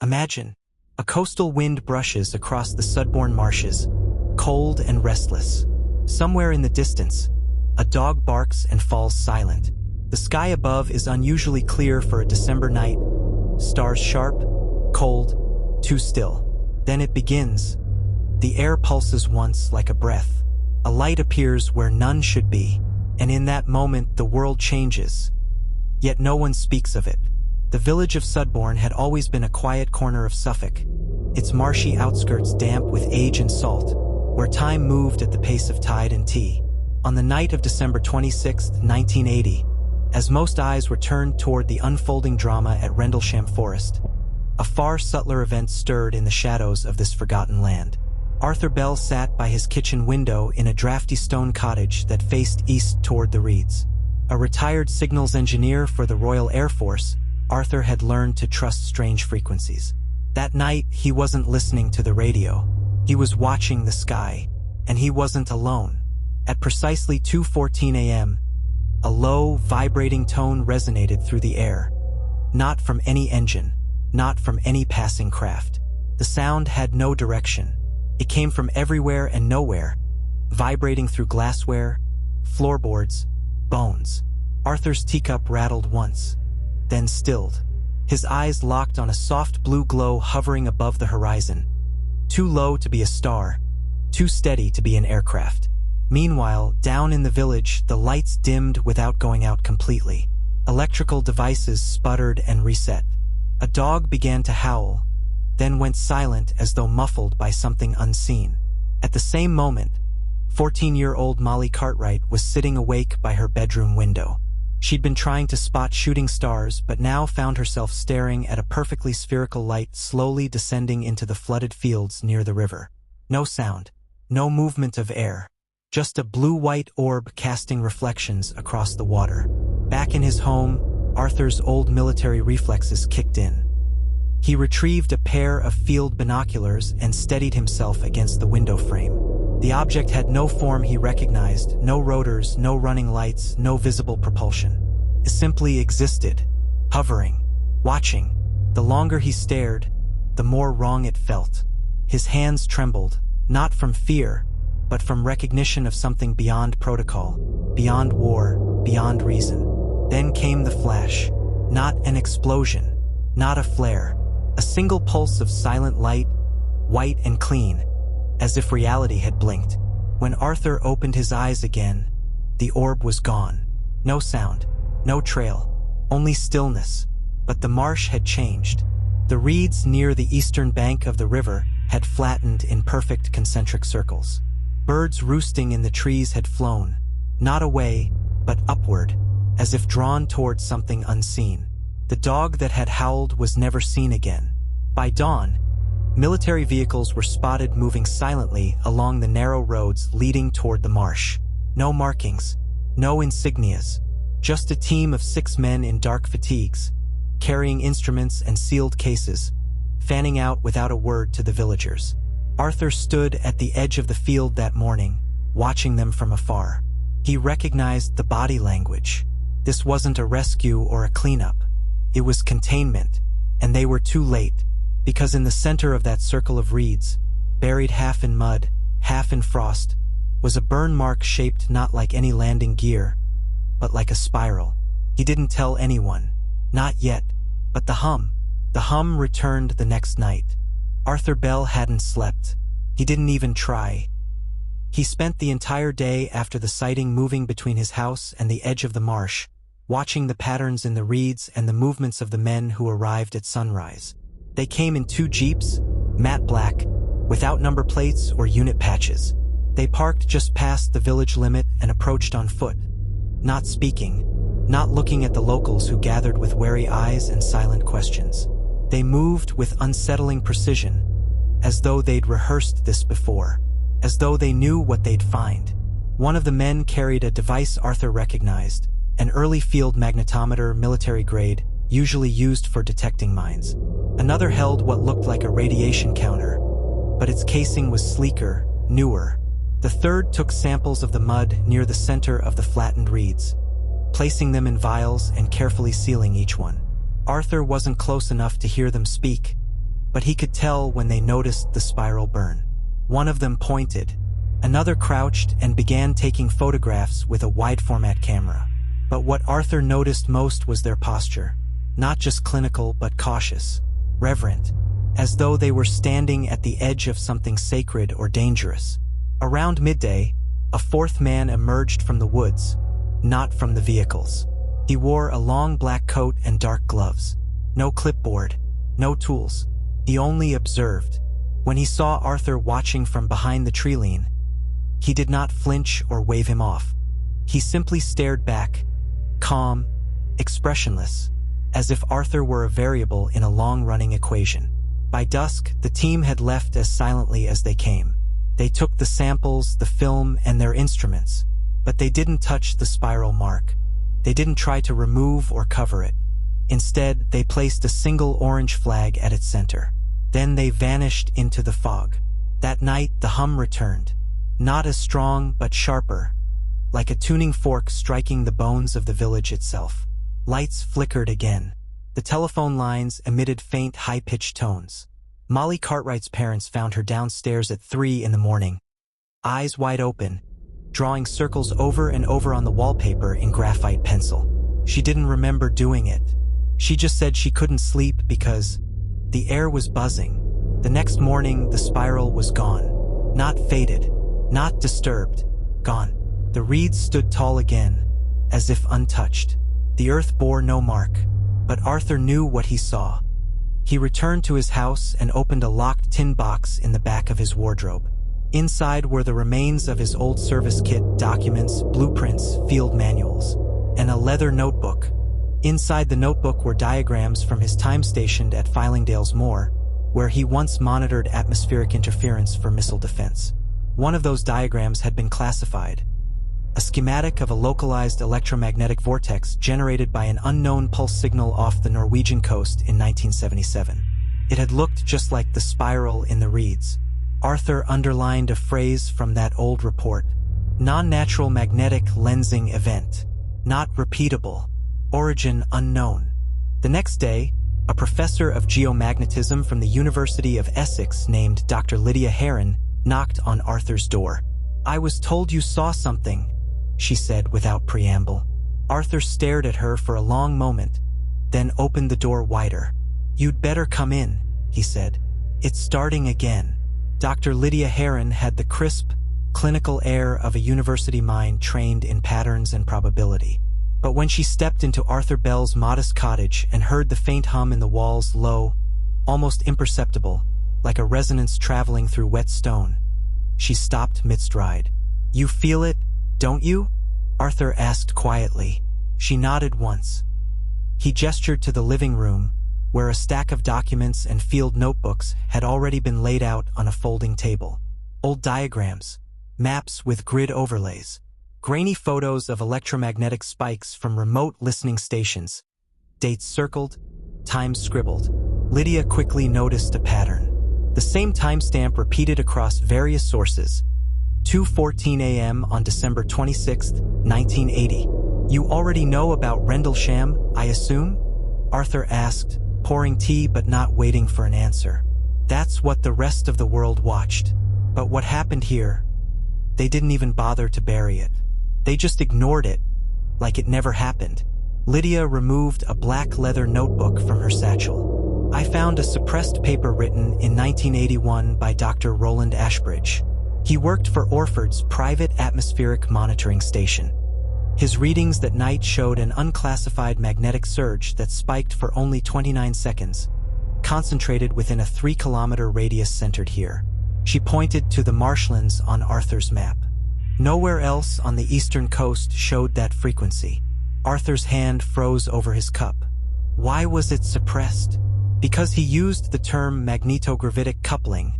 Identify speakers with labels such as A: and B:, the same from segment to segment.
A: Imagine, a coastal wind brushes across the Sudbourne marshes, cold and restless. Somewhere in the distance, a dog barks and falls silent. The sky above is unusually clear for a December night, stars sharp, cold, too still. Then it begins. The air pulses once like a breath. A light appears where none should be, and in that moment the world changes. Yet no one speaks of it. The village of Sudbourne had always been a quiet corner of Suffolk, its marshy outskirts damp with age and salt, where time moved at the pace of tide and tea. On the night of December 26, 1980, as most eyes were turned toward the unfolding drama at Rendlesham Forest, a far subtler event stirred in the shadows of this forgotten land. Arthur Bell sat by his kitchen window in a drafty stone cottage that faced east toward the reeds. A retired signals engineer for the Royal Air Force, Arthur had learned to trust strange frequencies. That night, he wasn't listening to the radio. He was watching the sky, and he wasn't alone. At precisely 2:14 a.m., a low, vibrating tone resonated through the air. Not from any engine, not from any passing craft. The sound had no direction. It came from everywhere and nowhere, vibrating through glassware, floorboards, bones. Arthur's teacup rattled once, then stilled. His eyes locked on a soft blue glow hovering above the horizon, too low to be a star, too steady to be an aircraft. Meanwhile, down in the village, the lights dimmed without going out completely. Electrical devices sputtered and reset. A dog began to howl, then went silent as though muffled by something unseen. At the same moment, 14-year-old Molly Cartwright was sitting awake by her bedroom window. She'd been trying to spot shooting stars, but now found herself staring at a perfectly spherical light slowly descending into the flooded fields near the river. No sound, no movement of air, just a blue-white orb casting reflections across the water. Back in his home, Arthur's old military reflexes kicked in. He retrieved a pair of field binoculars and steadied himself against the window frame. The object had no form he recognized, no rotors, no running lights, no visible propulsion. It simply existed, hovering, watching. The longer he stared, the more wrong it felt. His hands trembled, not from fear, but from recognition of something beyond protocol, beyond war, beyond reason. Then came the flash. Not an explosion, not a flare. A single pulse of silent light, white and clean, as if reality had blinked. When Arthur opened his eyes again, the orb was gone. No sound, no trail, only stillness. But the marsh had changed. The reeds near the eastern bank of the river had flattened in perfect concentric circles. Birds roosting in the trees had flown, not away, but upward, as if drawn toward something unseen. The dog that had howled was never seen again. By dawn, military vehicles were spotted moving silently along the narrow roads leading toward the marsh. No markings, no insignias, just a team of 6 men in dark fatigues, carrying instruments and sealed cases, fanning out without a word to the villagers. Arthur stood at the edge of the field that morning, watching them from afar. He recognized the body language. This wasn't a rescue or a cleanup. It was containment, and they were too late, because in the center of that circle of reeds, buried half in mud, half in frost, was a burn mark shaped not like any landing gear, but like a spiral. He didn't tell anyone, not yet, but the hum returned the next night. Arthur Bell hadn't slept. He didn't even try. He spent the entire day after the sighting moving between his house and the edge of the marsh, watching the patterns in the reeds and the movements of the men who arrived at sunrise. They came in 2 jeeps, matte black, without number plates or unit patches. They parked just past the village limit and approached on foot, not speaking, not looking at the locals who gathered with wary eyes and silent questions. They moved with unsettling precision, as though they'd rehearsed this before, as though they knew what they'd find. One of the men carried a device Arthur recognized, an early field magnetometer, military grade, usually used for detecting mines. Another held what looked like a radiation counter, but its casing was sleeker, newer. The third took samples of the mud near the center of the flattened reeds, placing them in vials and carefully sealing each one. Arthur wasn't close enough to hear them speak, but he could tell when they noticed the spiral burn. One of them pointed. Another crouched and began taking photographs with a wide-format camera. But what Arthur noticed most was their posture. Not just clinical, but cautious, reverent, as though they were standing at the edge of something sacred or dangerous. Around midday, a fourth man emerged from the woods, not from the vehicles. He wore a long black coat and dark gloves. No clipboard, no tools. He only observed. When he saw Arthur watching from behind the tree-line, he did not flinch or wave him off. He simply stared back, calm, expressionless, as if Arthur were a variable in a long-running equation. By dusk, the team had left as silently as they came. They took the samples, the film, and their instruments, but they didn't touch the spiral mark. They didn't try to remove or cover it. Instead, they placed a single orange flag at its center. Then they vanished into the fog. That night, the hum returned. Not as strong, but sharper, like a tuning fork striking the bones of the village itself. Lights flickered again. The telephone lines emitted faint, high-pitched tones. Molly Cartwright's parents found her downstairs at 3 in the morning, eyes wide open, drawing circles over and over on the wallpaper in graphite pencil. She didn't remember doing it. She just said she couldn't sleep because the air was buzzing. The next morning, the spiral was gone. Not faded, not disturbed, gone. The reeds stood tall again, as if untouched. The earth bore no mark, but Arthur knew what he saw. He returned to his house and opened a locked tin box in the back of his wardrobe. Inside were the remains of his old service kit, documents, blueprints, field manuals, and a leather notebook. Inside the notebook were diagrams from his time stationed at Fylingdales Moor, where he once monitored atmospheric interference for missile defense. One of those diagrams had been classified. A schematic of a localized electromagnetic vortex generated by an unknown pulse signal off the Norwegian coast in 1977. It had looked just like the spiral in the reeds. Arthur underlined a phrase from that old report. Non-natural magnetic lensing event. Not repeatable. Origin unknown. The next day, a professor of geomagnetism from the University of Essex named Dr. Lydia Heron knocked on Arthur's door. "I was told you saw something," she said without preamble. Arthur stared at her for a long moment, then opened the door wider. "You'd better come in," he said. "It's starting again." Dr. Lydia Heron had the crisp, clinical air of a university mind trained in patterns and probability. But when she stepped into Arthur Bell's modest cottage and heard the faint hum in the walls, low, almost imperceptible, like a resonance traveling through wet stone, she stopped mid-stride. "You feel it, don't you?" Arthur asked quietly. She nodded once. He gestured to the living room, where a stack of documents and field notebooks had already been laid out on a folding table. Old diagrams, maps with grid overlays, grainy photos of electromagnetic spikes from remote listening stations, dates circled, times scribbled. Lydia quickly noticed a pattern. The same timestamp repeated across various sources. 2:14 a.m. on December 26, 1980. "You already know about Rendlesham, I assume?" Arthur asked, pouring tea but not waiting for an answer. "That's what the rest of the world watched. But what happened here? They didn't even bother to bury it. They just ignored it, like it never happened." Lydia removed a black leather notebook from her satchel. "I found a suppressed paper written in 1981 by Dr. Roland Ashbridge. He worked for Orford's private atmospheric monitoring station. His readings that night showed an unclassified magnetic surge that spiked for only 29 seconds, concentrated within a 3-kilometer radius centered here." She pointed to the marshlands on Arthur's map. Nowhere else on the eastern coast showed that frequency. Arthur's hand froze over his cup. Why was it suppressed? "Because he used the term magnetogravitic coupling,"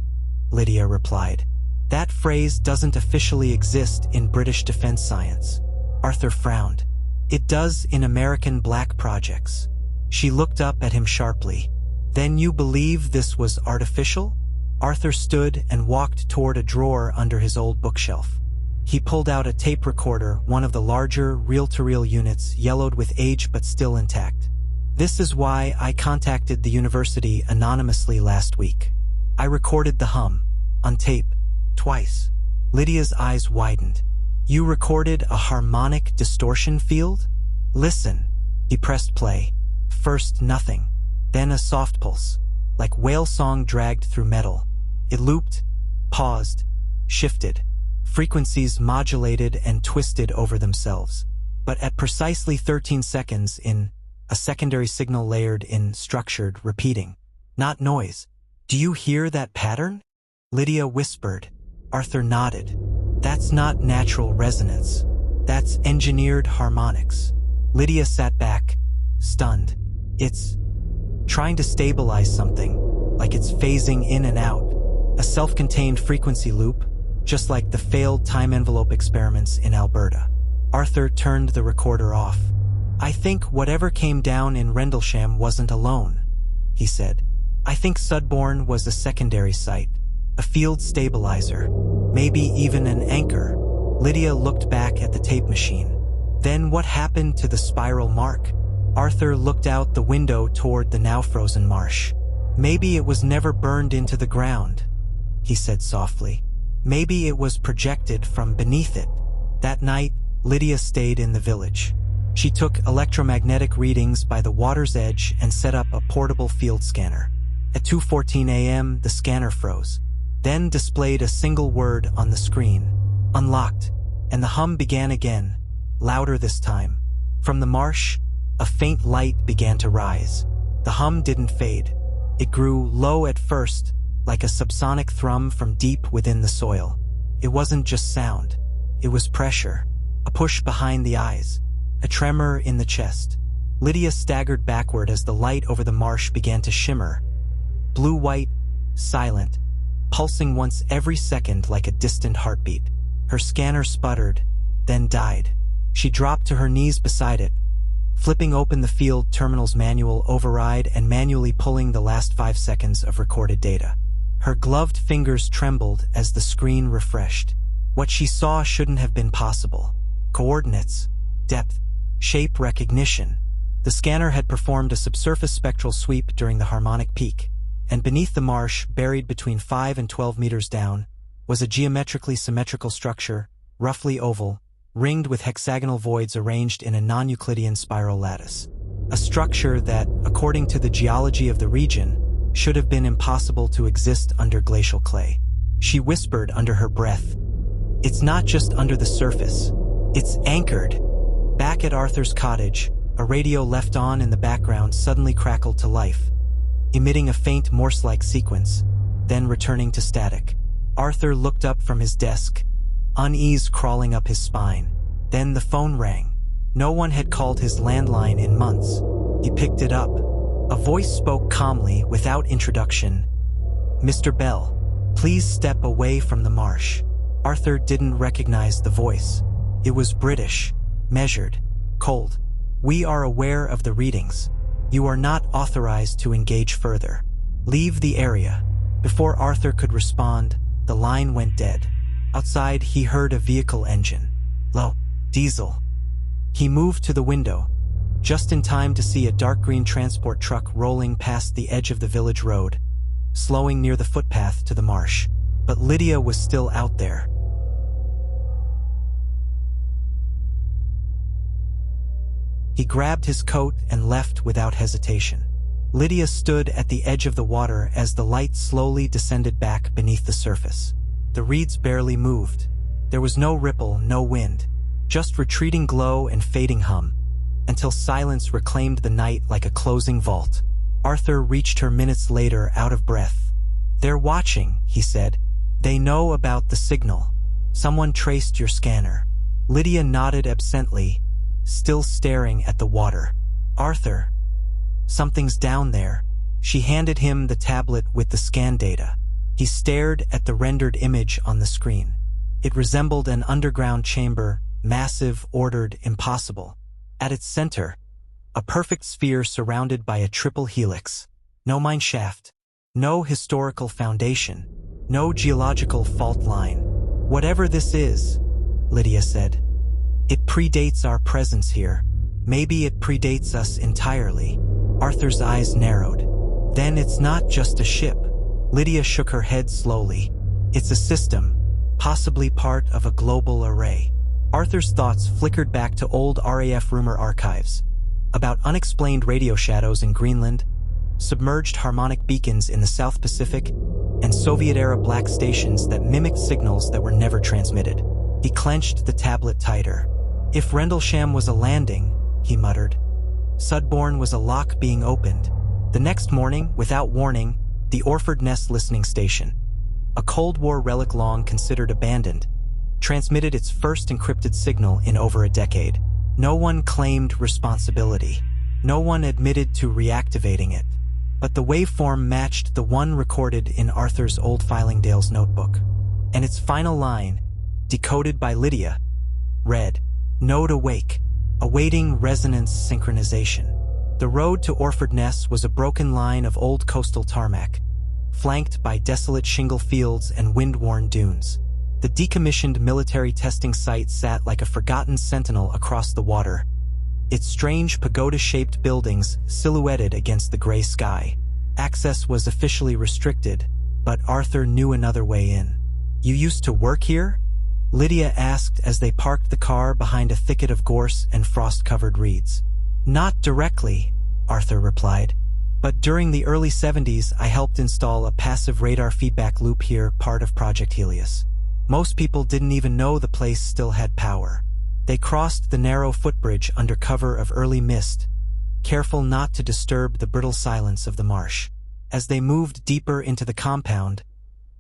A: Lydia replied. "That phrase doesn't officially exist in British defense science." Arthur frowned. "It does in American black projects." She looked up at him sharply. "Then you believe this was artificial?" Arthur stood and walked toward a drawer under his old bookshelf. He pulled out a tape recorder, one of the larger, reel-to-reel units, yellowed with age but still intact. This is why I contacted the university anonymously last week. I recorded the hum, on tape, twice. Lydia's eyes widened. You recorded a harmonic distortion field? Listen. He pressed play. First nothing, then a soft pulse, like whale song dragged through metal. It looped, paused, shifted. Frequencies modulated and twisted over themselves. But at precisely 13 seconds in, a secondary signal layered in, structured, repeating. Not noise. Do you hear that pattern? Lydia whispered. Arthur nodded. That's not natural resonance. That's engineered harmonics. Lydia sat back, stunned. It's trying to stabilize something, like it's phasing in and out. A self-contained frequency loop, just like the failed time envelope experiments in Alberta. Arthur turned the recorder off. I think whatever came down in Rendlesham wasn't alone, he said. I think Sudbourne was a secondary site, a field stabilizer, maybe even an anchor. Lydia looked back at the tape machine. Then what happened to the spiral mark? Arthur looked out the window toward the now frozen marsh. Maybe it was never burned into the ground, he said softly. Maybe it was projected from beneath it. That night, Lydia stayed in the village. She took electromagnetic readings by the water's edge and set up a portable field scanner. At 2:14 a.m., the scanner froze, then displayed a single word on the screen. Unlocked, and the hum began again, louder this time. From the marsh, a faint light began to rise. The hum didn't fade. It grew low at first, like a subsonic thrum from deep within the soil. It wasn't just sound. It was pressure, a push behind the eyes, a tremor in the chest. Lydia staggered backward as the light over the marsh began to shimmer. Blue-white, silent, pulsing once every second like a distant heartbeat. Her scanner sputtered, then died. She dropped to her knees beside it, flipping open the field terminal's manual override and manually pulling the last 5 seconds of recorded data. Her gloved fingers trembled as the screen refreshed. What she saw shouldn't have been possible. Coordinates, depth, shape recognition. The scanner had performed a subsurface spectral sweep during the harmonic peak, and beneath the marsh, buried between 5 and 12 meters down, was a geometrically symmetrical structure, roughly oval, ringed with hexagonal voids arranged in a non-Euclidean spiral lattice. A structure that, according to the geology of the region, should have been impossible to exist under glacial clay. She whispered under her breath, "It's not just under the surface. It's anchored." Back at Arthur's cottage, a radio left on in the background suddenly crackled to life, emitting a faint Morse-like sequence, then returning to static. Arthur looked up from his desk, unease crawling up his spine. Then the phone rang. No one had called his landline in months. He picked it up. A voice spoke calmly, without introduction. "Mr. Bell, please step away from the marsh." Arthur didn't recognize the voice. It was British, measured, cold. "We are aware of the readings. You are not authorized to engage further. Leave the area." Before Arthur could respond, the line went dead. Outside, he heard a vehicle engine. Low, diesel. He moved to the window, just in time to see a dark green transport truck rolling past the edge of the village road, slowing near the footpath to the marsh. But Lydia was still out there. He grabbed his coat and left without hesitation. Lydia stood at the edge of the water as the light slowly descended back beneath the surface. The reeds barely moved. There was no ripple, no wind, just retreating glow and fading hum, until silence reclaimed the night like a closing vault. Arthur reached her minutes later, out of breath. "They're watching," he said. "They know about the signal. Someone traced your scanner." Lydia nodded absently, still staring at the water. "Arthur, something's down there." She handed him the tablet with the scan data. He stared at the rendered image on the screen. It resembled an underground chamber, massive, ordered, impossible. At its center, a perfect sphere surrounded by a triple helix. No mine shaft, no historical foundation, no geological fault line. "Whatever this is," Lydia said, "it predates our presence here. Maybe it predates us entirely." Arthur's eyes narrowed. Then it's not just a ship. Lydia shook her head slowly. It's a system, possibly part of a global array. Arthur's thoughts flickered back to old RAF rumor archives about unexplained radio shadows in Greenland, submerged harmonic beacons in the South Pacific, and Soviet-era black stations that mimicked signals that were never transmitted. He clenched the tablet tighter. If Rendlesham was a landing, he muttered, Sudbourne was a lock being opened. The next morning, without warning, the Orford Ness listening station, a Cold War relic long considered abandoned, transmitted its first encrypted signal in over a decade. No one claimed responsibility. No one admitted to reactivating it. But the waveform matched the one recorded in Arthur's old Fillingdale's notebook. And its final line, decoded by Lydia, read, Node awake, awaiting resonance synchronization. The road to Orford Ness was a broken line of old coastal tarmac, flanked by desolate shingle fields and wind-worn dunes. The decommissioned military testing site sat like a forgotten sentinel across the water, its strange pagoda-shaped buildings silhouetted against the gray sky. Access was officially restricted, but Arthur knew another way in. You used to work here? Lydia asked as they parked the car behind a thicket of gorse and frost-covered reeds. Not directly, Arthur replied, but during the early 70s I helped install a passive radar feedback loop here, part of Project Helios. Most people didn't even know the place still had power. They crossed the narrow footbridge under cover of early mist, careful not to disturb the brittle silence of the marsh. As they moved deeper into the compound,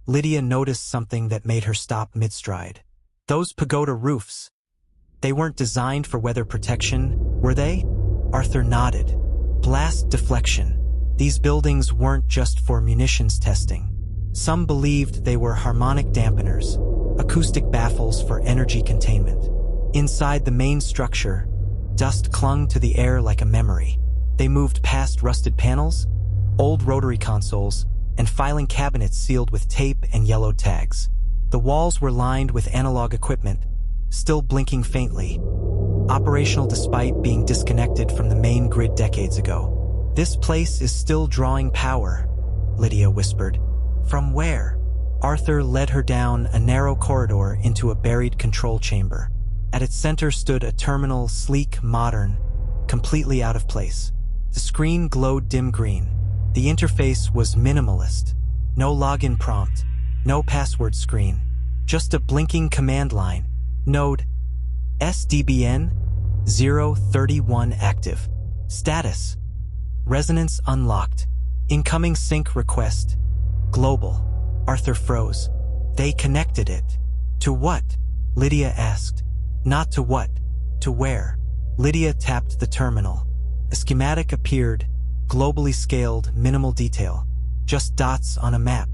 A: Lydia noticed something that made her stop mid-stride. Those pagoda roofs. They weren't designed for weather protection, were they? Arthur nodded. Blast deflection. These buildings weren't just for munitions testing. Some believed they were harmonic dampeners, acoustic baffles for energy containment. Inside the main structure, dust clung to the air like a memory. They moved past rusted panels, old rotary consoles, and filing cabinets sealed with tape and yellow tags. The walls were lined with analog equipment, still blinking faintly, operational despite being disconnected from the main grid decades ago. This place is still drawing power, Lydia whispered. From where? Arthur led her down a narrow corridor into a buried control chamber. At its center stood a terminal, sleek, modern, completely out of place. The screen glowed dim green. The interface was minimalist. No login prompt, no password screen, just a blinking command line. Node SDBN 031 active. Status: resonance unlocked. Incoming sync request. Global. Arthur froze. They connected it. To what? Lydia asked. Not to what, to where. Lydia tapped the terminal. A schematic appeared, globally scaled, minimal detail. Just dots on a map.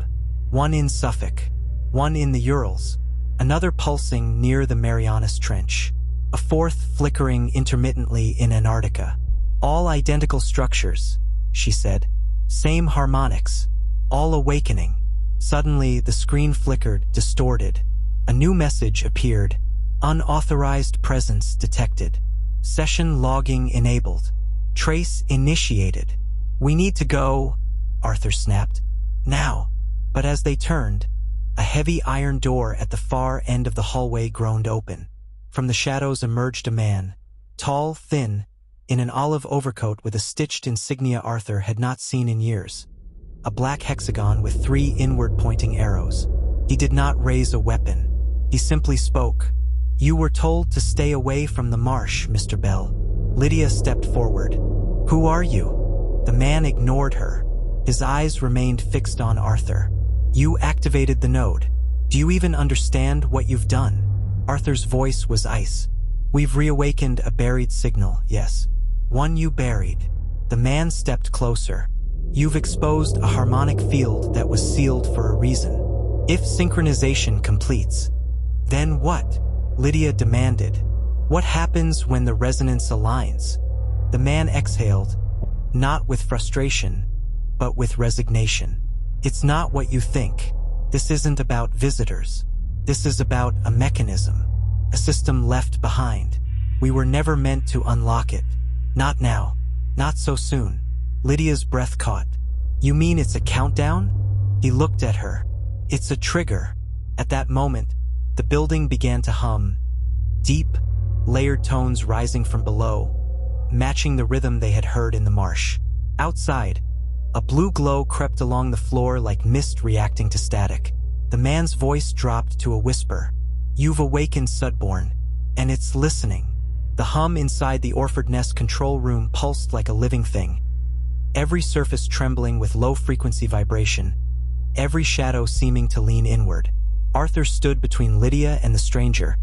A: One in Suffolk, one in the Urals, another pulsing near the Marianas Trench, a fourth flickering intermittently in Antarctica. All identical structures, she said. Same harmonics, all awakening. Suddenly, the screen flickered, distorted. A new message appeared. Unauthorized presence detected. Session logging enabled. Trace initiated. We need to go, Arthur snapped. Now. But as they turned, a heavy iron door at the far end of the hallway groaned open. From the shadows emerged a man, tall, thin, in an olive overcoat with a stitched insignia Arthur had not seen in years. A black hexagon with 3 inward-pointing arrows. He did not raise a weapon. He simply spoke. You were told to stay away from the marsh, Mr. Bell. Lydia stepped forward. Who are you? The man ignored her. His eyes remained fixed on Arthur. You activated the node. Do you even understand what you've done? Arthur's voice was ice. We've reawakened a buried signal, yes. One you buried. The man stepped closer. You've exposed a harmonic field that was sealed for a reason. If synchronization completes, then what? Lydia demanded. What happens when the resonance aligns? The man exhaled, not with frustration, but with resignation. It's not what you think. This isn't about visitors. This is about a mechanism, a system left behind. We were never meant to unlock it. Not now. Not so soon. Lydia's breath caught. You mean it's a countdown? He looked at her. It's a trigger. At that moment, the building began to hum. Deep, layered tones rising from below, matching the rhythm they had heard in the marsh. Outside, a blue glow crept along the floor like mist reacting to static. The man's voice dropped to a whisper. You've awakened Sudbourne, and it's listening. The hum inside the Orford Nest control room pulsed like a living thing, every surface trembling with low-frequency vibration, every shadow seeming to lean inward. Arthur stood between Lydia and the stranger,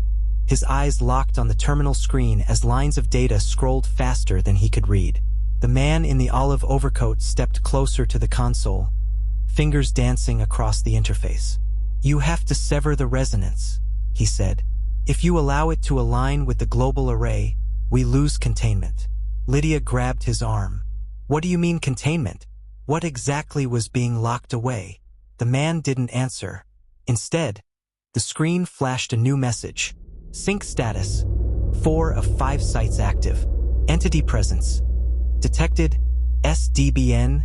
A: his eyes locked on the terminal screen as lines of data scrolled faster than he could read. The man in the olive overcoat stepped closer to the console, fingers dancing across the interface. You have to sever the resonance, he said. If you allow it to align with the global array, we lose containment. Lydia grabbed his arm. What do you mean containment? What exactly was being locked away? The man didn't answer. Instead, the screen flashed a new message. Sync status. 4 of 5 sites active. Entity presence. Detected SDBN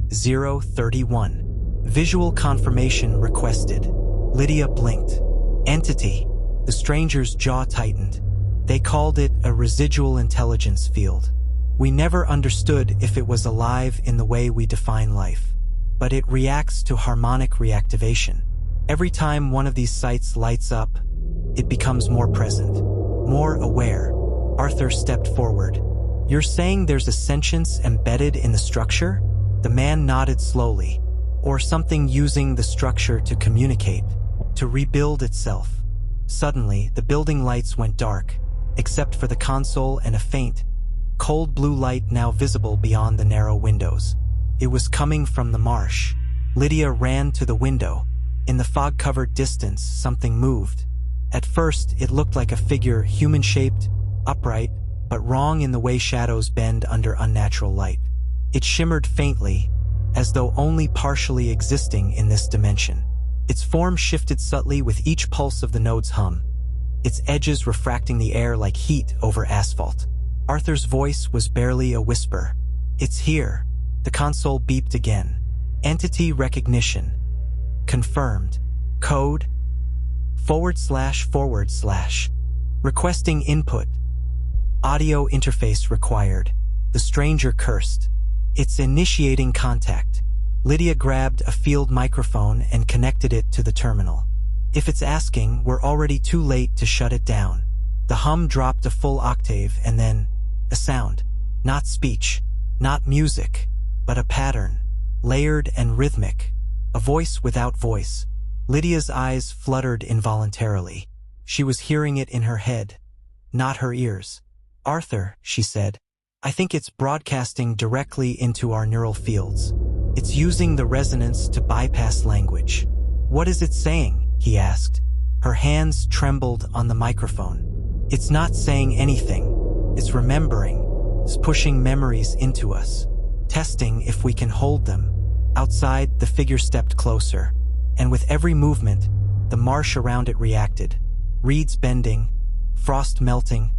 A: 031. Visual confirmation requested. Lydia blinked. Entity. The stranger's jaw tightened. They called it a residual intelligence field. We never understood if it was alive in the way we define life, but it reacts to harmonic reactivation. Every time one of these sites lights up, it becomes more present, more aware. Arthur stepped forward. You're saying there's a sentience embedded in the structure? The man nodded slowly. Or something using the structure to communicate, to rebuild itself. Suddenly, the building lights went dark, except for the console and a faint, cold blue light now visible beyond the narrow windows. It was coming from the marsh. Lydia ran to the window. In the fog-covered distance, something moved. At first, it looked like a figure, human-shaped, upright, but wrong in the way shadows bend under unnatural light. It shimmered faintly, as though only partially existing in this dimension. Its form shifted subtly with each pulse of the node's hum, its edges refracting the air like heat over asphalt. Arthur's voice was barely a whisper. It's here. The console beeped again. Entity recognition. Confirmed. Code //. Requesting input. Audio interface required. The stranger cursed. It's initiating contact. Lydia grabbed a field microphone and connected it to the terminal. If it's asking, we're already too late to shut it down. The hum dropped a full octave and then a sound. Not speech, not music, but a pattern, layered and rhythmic. A voice without voice. Lydia's eyes fluttered involuntarily. She was hearing it in her head, not her ears. Arthur, she said, I think it's broadcasting directly into our neural fields. It's using the resonance to bypass language. What is it saying? He asked. Her hands trembled on the microphone. It's not saying anything. It's remembering. It's pushing memories into us. Testing if we can hold them. Outside, the figure stepped closer. And with every movement, the marsh around it reacted. Reeds bending, frost melting,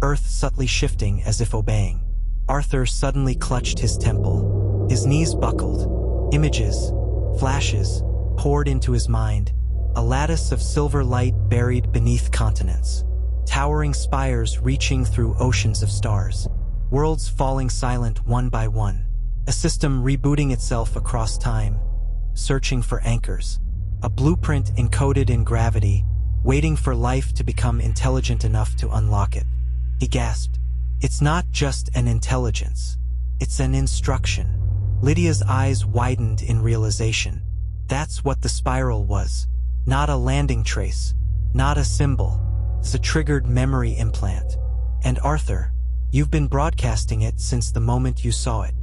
A: earth subtly shifting as if obeying. Arthur suddenly clutched his temple. His knees buckled. Images, flashes, poured into his mind. A lattice of silver light buried beneath continents. Towering spires reaching through oceans of stars. Worlds falling silent one by one. A system rebooting itself across time, searching for anchors. A blueprint encoded in gravity, waiting for life to become intelligent enough to unlock it. He gasped. It's not just an intelligence. It's an instruction. Lydia's eyes widened in realization. That's what the spiral was. Not a landing trace. Not a symbol. It's a triggered memory implant. And Arthur, you've been broadcasting it since the moment you saw it.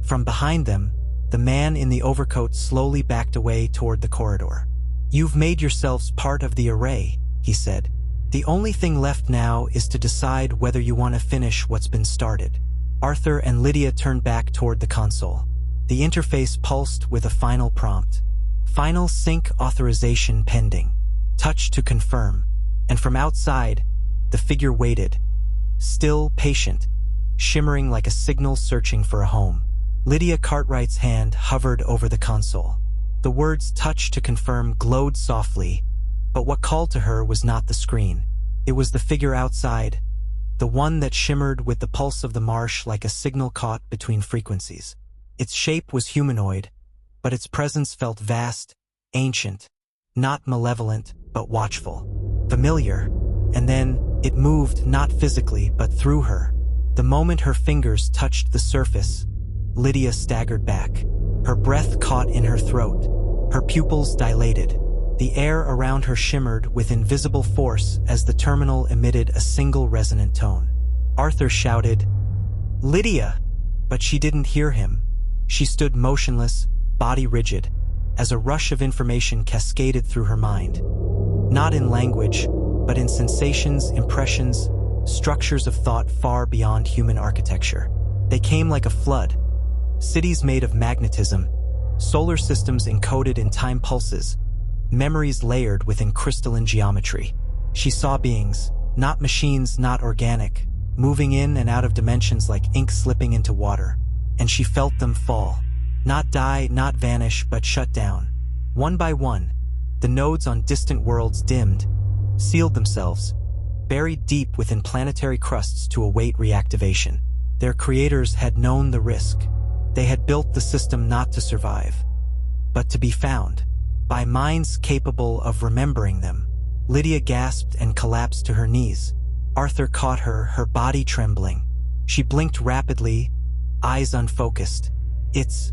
A: From behind them, the man in the overcoat slowly backed away toward the corridor. You've made yourselves part of the array, he said. The only thing left now is to decide whether you want to finish what's been started. Arthur and Lydia turned back toward the console. The interface pulsed with a final prompt. Final sync authorization pending. Touch to confirm. And from outside, the figure waited. Still patient, shimmering like a signal searching for a home. Lydia Cartwright's hand hovered over the console. The words "touch to confirm" glowed softly, but what called to her was not the screen. It was the figure outside, the one that shimmered with the pulse of the marsh like a signal caught between frequencies. Its shape was humanoid, but its presence felt vast, ancient, not malevolent, but watchful, familiar. And then it moved, not physically, but through her. The moment her fingers touched the surface, Lydia staggered back. Her breath caught in her throat. Her pupils dilated. The air around her shimmered with invisible force as the terminal emitted a single resonant tone. Arthur shouted, "Lydia!" But she didn't hear him. She stood motionless, body rigid, as a rush of information cascaded through her mind. Not in language, but in sensations, impressions, structures of thought far beyond human architecture. They came like a flood. Cities made of magnetism, solar systems encoded in time pulses, memories layered within crystalline geometry. She saw beings, not machines, not organic, moving in and out of dimensions like ink slipping into water. And she felt them fall. Not die, not vanish, but shut down. One by one, the nodes on distant worlds dimmed, sealed themselves, buried deep within planetary crusts to await reactivation. Their creators had known the risk. They had built the system not to survive, but to be found, by minds capable of remembering them. Lydia gasped and collapsed to her knees. Arthur caught her, her body trembling. She blinked rapidly, eyes unfocused. "It's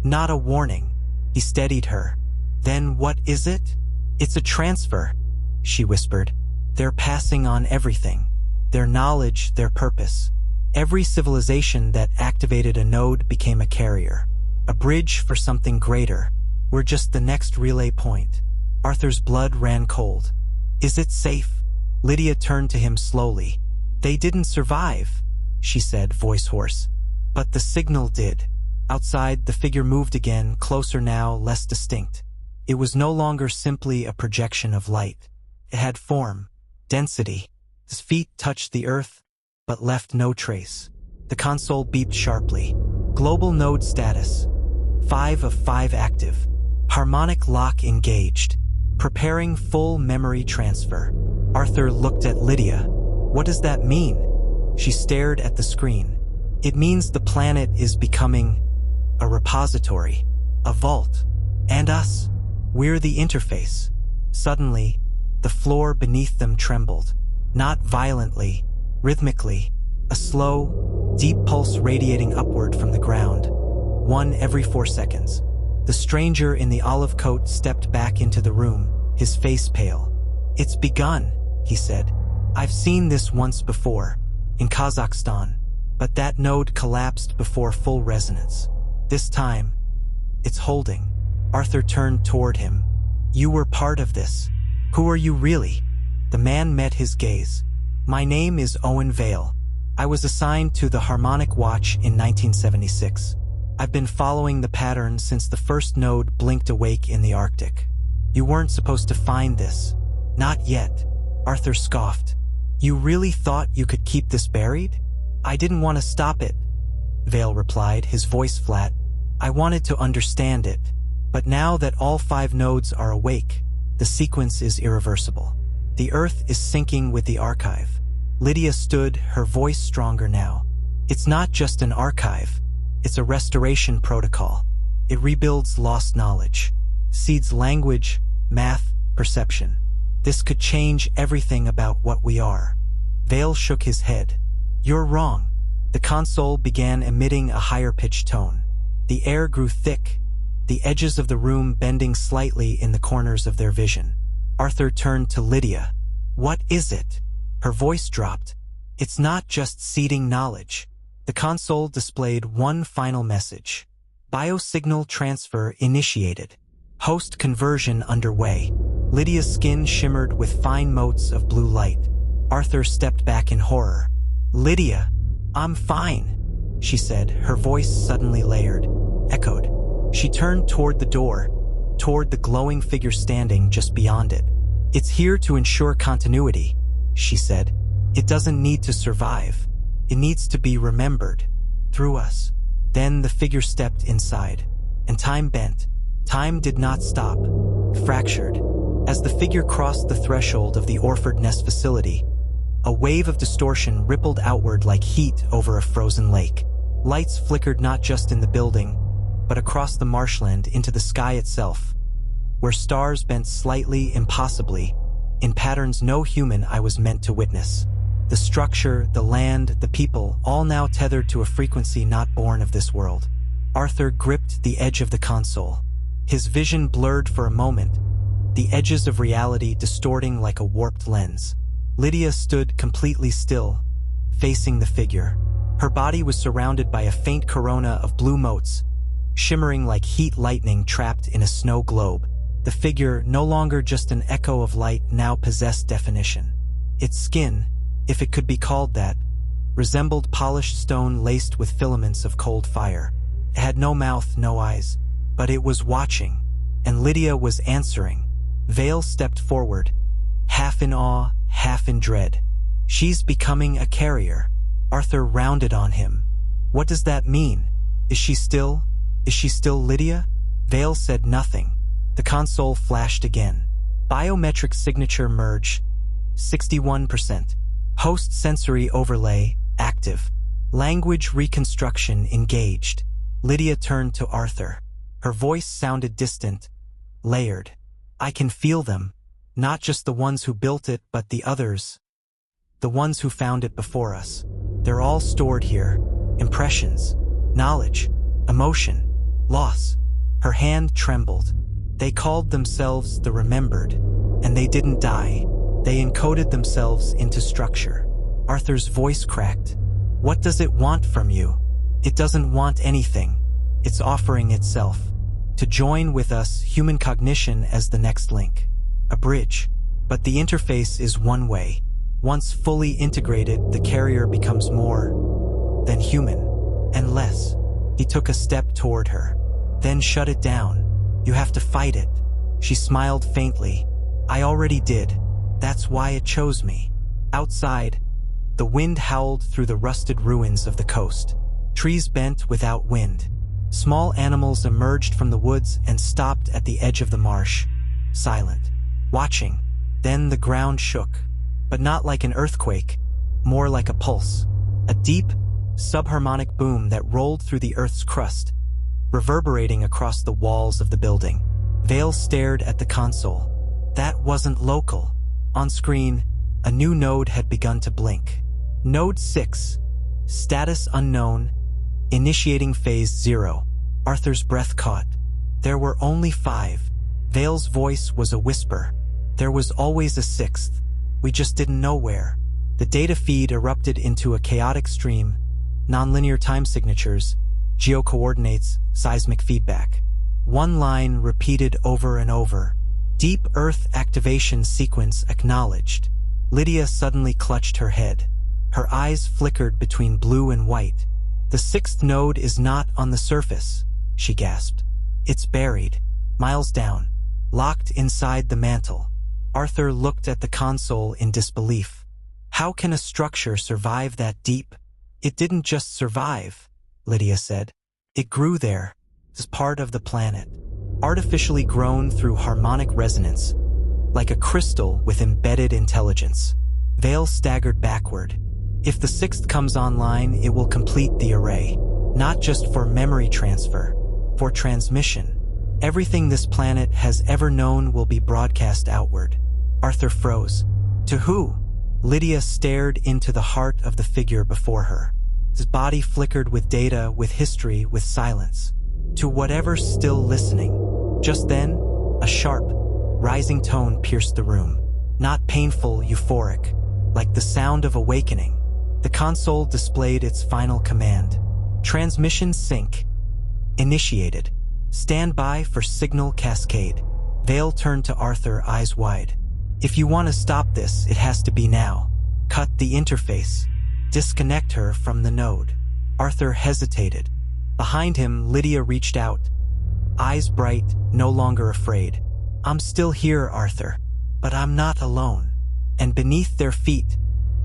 A: not a warning." He steadied her. "Then what is it?" "It's a transfer," she whispered. "They're passing on everything. Their knowledge, their purpose. Every civilization that activated a node became a carrier, a bridge for something greater. We're just the next relay point." Arthur's blood ran cold. "Is it safe?" Lydia turned to him slowly. "They didn't survive," she said, voice hoarse. "But the signal did." Outside, the figure moved again, closer now, less distinct. It was no longer simply a projection of light. It had form, density. His feet touched the earth, but left no trace. The console beeped sharply. Global node status. 5 of 5 active. Harmonic lock engaged. Preparing full memory transfer. Arthur looked at Lydia. "What does that mean?" She stared at the screen. "It means the planet is becoming a repository, a vault. And us. We're the interface." Suddenly, the floor beneath them trembled. Not violently, rhythmically, a slow, deep pulse radiating upward from the ground, one every 4 seconds. The stranger in the olive coat stepped back into the room, his face pale. "It's begun," he said. "I've seen this once before, in Kazakhstan, but that node collapsed before full resonance. This time, it's holding." Arthur turned toward him. "You were part of this. Who are you really?" The man met his gaze. "My name is Owen Vale. I was assigned to the Harmonic Watch in 1976. I've been following the pattern since the first node blinked awake in the Arctic. You weren't supposed to find this. Not yet." Arthur scoffed. "You really thought you could keep this buried?" "I didn't want to stop it," Vale replied, his voice flat. "I wanted to understand it. But now that all 5 nodes are awake, the sequence is irreversible. The Earth is syncing with the archive." Lydia stood, her voice stronger now. "It's not just an archive. It's a restoration protocol. It rebuilds lost knowledge, seeds language, math, perception. This could change everything about what we are." Vale shook his head. "You're wrong." The console began emitting a higher-pitched tone. The air grew thick, the edges of the room bending slightly in the corners of their vision. Arthur turned to Lydia. "What is it?" Her voice dropped. "It's not just seeding knowledge." The console displayed one final message. "Biosignal transfer initiated. Host conversion underway." Lydia's skin shimmered with fine motes of blue light. Arthur stepped back in horror. "Lydia, I'm fine," she said, her voice suddenly layered, echoed. She turned toward the door, toward the glowing figure standing just beyond it. "It's here to ensure continuity," she said. "It doesn't need to survive. It needs to be remembered. Through us." Then the figure stepped inside, and time bent. Time did not stop, fractured. As the figure crossed the threshold of the Orford Nest facility, a wave of distortion rippled outward like heat over a frozen lake. Lights flickered not just in the building, but across the marshland into the sky itself, where stars bent slightly, impossibly, in patterns no human eye was meant to witness. The structure, the land, the people, all now tethered to a frequency not born of this world. Arthur gripped the edge of the console. His vision blurred for a moment, the edges of reality distorting like a warped lens. Lydia stood completely still, facing the figure. Her body was surrounded by a faint corona of blue motes, shimmering like heat lightning trapped in a snow globe. The figure, no longer just an echo of light, now possessed definition. Its skin, if it could be called that, resembled polished stone laced with filaments of cold fire. It had no mouth, no eyes, but it was watching, and Lydia was answering. Vale stepped forward, half in awe, half in dread. She's becoming a carrier. Arthur rounded on him. What does that mean? Is she still Lydia? Vale said nothing. The console flashed again. Biometric signature merge, 61%. Host sensory overlay, active. Language reconstruction engaged. Lydia turned to Arthur. Her voice sounded distant, layered. I can feel them. Not just the ones who built it, but the others. The ones who found it before us. They're all stored here. Impressions, knowledge, emotion, loss. Her hand trembled. They called themselves the Remembered, and they didn't die. They encoded themselves into structure. Arthur's voice cracked. What does it want from you? It doesn't want anything. It's offering itself. To join with us, human cognition, as the next link. A bridge. But the interface is one way. Once fully integrated, the carrier becomes more than human, and less. He took a step toward her. Then shut it down. You have to fight it. She smiled faintly. I already did. That's why it chose me. Outside, the wind howled through the rusted ruins of the coast. Trees bent without wind. Small animals emerged from the woods and stopped at the edge of the marsh, silent, watching. Then the ground shook, but not like an earthquake, more like a pulse. A deep, subharmonic boom that rolled through the earth's crust, reverberating across the walls of the building. Vale stared at the console. That wasn't local. On screen, a new node had begun to blink. Node 6. Status unknown. Initiating phase 0. Arthur's breath caught. There were only 5. Vale's voice was a whisper. There was always a 6th. We just didn't know where. The data feed erupted into a chaotic stream. Nonlinear time signatures, geocoordinates, seismic feedback. One line repeated over and over. Deep Earth activation sequence acknowledged. Lydia suddenly clutched her head. Her eyes flickered between blue and white. The 6th node is not on the surface, she gasped. It's buried, miles down, locked inside the mantle. Arthur looked at the console in disbelief. How can a structure survive that deep? It didn't just survive, Lydia said. It grew there, as part of the planet. Artificially grown through harmonic resonance, like a crystal with embedded intelligence. Vale staggered backward. If the 6th comes online, it will complete the array. Not just for memory transfer, for transmission. Everything this planet has ever known will be broadcast outward. Arthur froze. To who? Lydia stared into the heart of the figure before her. His body flickered with data, with history, with silence. To whatever's still listening. Just then, a sharp, rising tone pierced the room. Not painful, euphoric, like the sound of awakening. The console displayed its final command. Transmission sync. Initiated. Stand by for signal cascade. Vale turned to Arthur, eyes wide. If you want to stop this, it has to be now. Cut the interface. Disconnect her from the node. Arthur hesitated. Behind him, Lydia reached out. Eyes bright, no longer afraid. I'm still here, Arthur, but I'm not alone. And beneath their feet,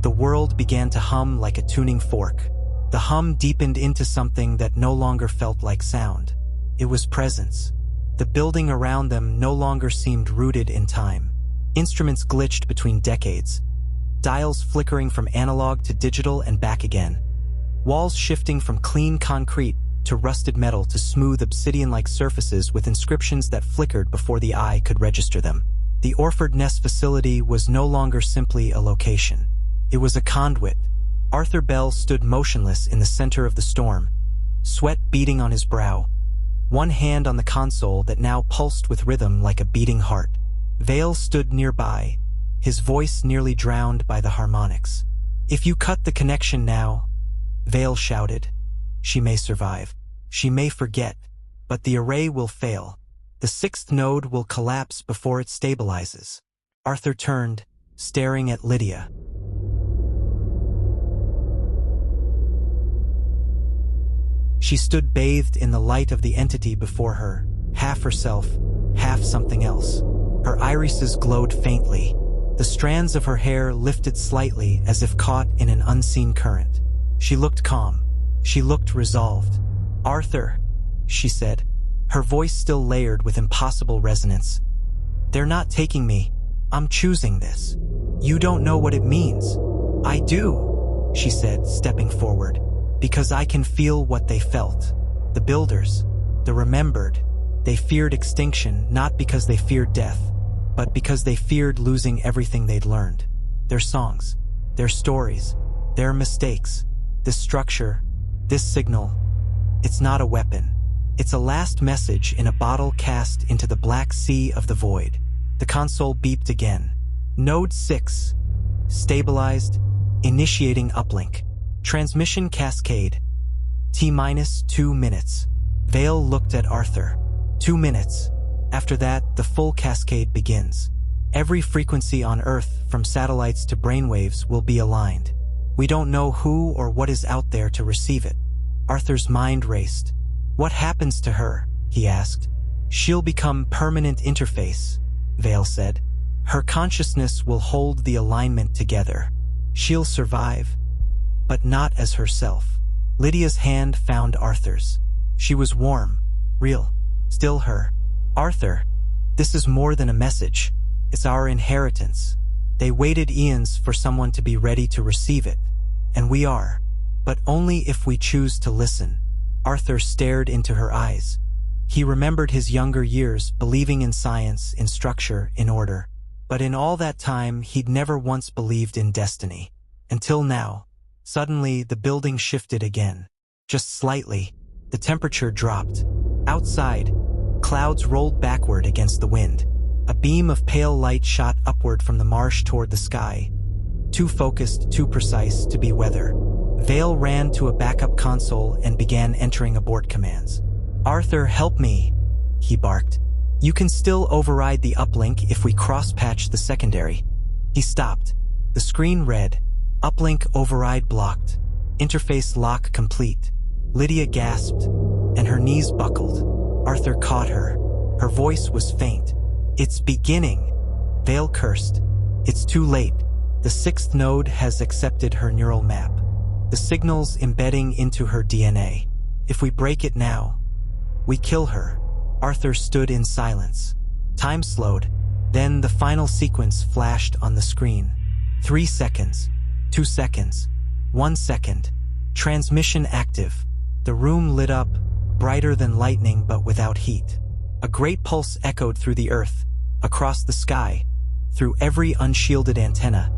A: the world began to hum like a tuning fork. The hum deepened into something that no longer felt like sound. It was presence. The building around them no longer seemed rooted in time. Instruments glitched between decades, dials flickering from analog to digital and back again, walls shifting from clean concrete to rusted metal to smooth obsidian-like surfaces with inscriptions that flickered before the eye could register them. The Orford Ness facility was no longer simply a location. It was a conduit. Arthur Bell stood motionless in the center of the storm, sweat beading on his brow, one hand on the console that now pulsed with rhythm like a beating heart. Vale stood nearby, his voice nearly drowned by the harmonics. "If you cut the connection now," Vale shouted, "she may survive. She may forget, but the array will fail. The sixth node will collapse before it stabilizes." Arthur turned, staring at Lydia. She stood bathed in the light of the entity before her, half herself, half something else. Her irises glowed faintly. The strands of her hair lifted slightly as if caught in an unseen current. She looked calm. She looked resolved. "Arthur," she said, her voice still layered with impossible resonance. "They're not taking me. I'm choosing this. You don't know what it means." "I do," she said, stepping forward, "because I can feel what they felt. The builders, the remembered, they feared extinction not because they feared death, but because they feared losing everything they'd learned. Their songs, their stories, their mistakes. This structure, this signal, it's not a weapon. It's a last message in a bottle cast into the black sea of the void." The console beeped again. "Node 6. Stabilized. Initiating uplink. Transmission cascade. T-2 minutes." Vale looked at Arthur. 2 minutes. After that, the full cascade begins. Every frequency on Earth, from satellites to brainwaves, will be aligned. We don't know who or what is out there to receive it. Arthur's mind raced. "What happens to her?" he asked. "She'll become permanent interface," Vale said. "Her consciousness will hold the alignment together. She'll survive, but not as herself." Lydia's hand found Arthur's. She was warm, real, still her. "Arthur, this is more than a message. It's our inheritance. They waited eons for someone to be ready to receive it. And we are. But only if we choose to listen." Arthur stared into her eyes. He remembered his younger years, believing in science, in structure, in order. But in all that time, he'd never once believed in destiny. Until now. Suddenly, the building shifted again. Just slightly. The temperature dropped. Outside, clouds rolled backward against the wind. A beam of pale light shot upward from the marsh toward the sky. Too focused, too precise to be weather. Vale ran to a backup console and began entering abort commands. "Arthur, help me," he barked. "You can still override the uplink if we cross-patch the secondary." He stopped. The screen read, "Uplink override blocked. Interface lock complete." Lydia gasped, and her knees buckled. Arthur caught her. Her voice was faint. "It's beginning." Vale cursed. "It's too late. The sixth node has accepted her neural map. The signal's embedding into her DNA. If we break it now, we kill her." Arthur stood in silence. Time slowed. Then the final sequence flashed on the screen. 3 seconds. 2 seconds. 1 second. Transmission active. The room lit up, brighter than lightning but without heat. A great pulse echoed through the earth, across the sky, through every unshielded antenna,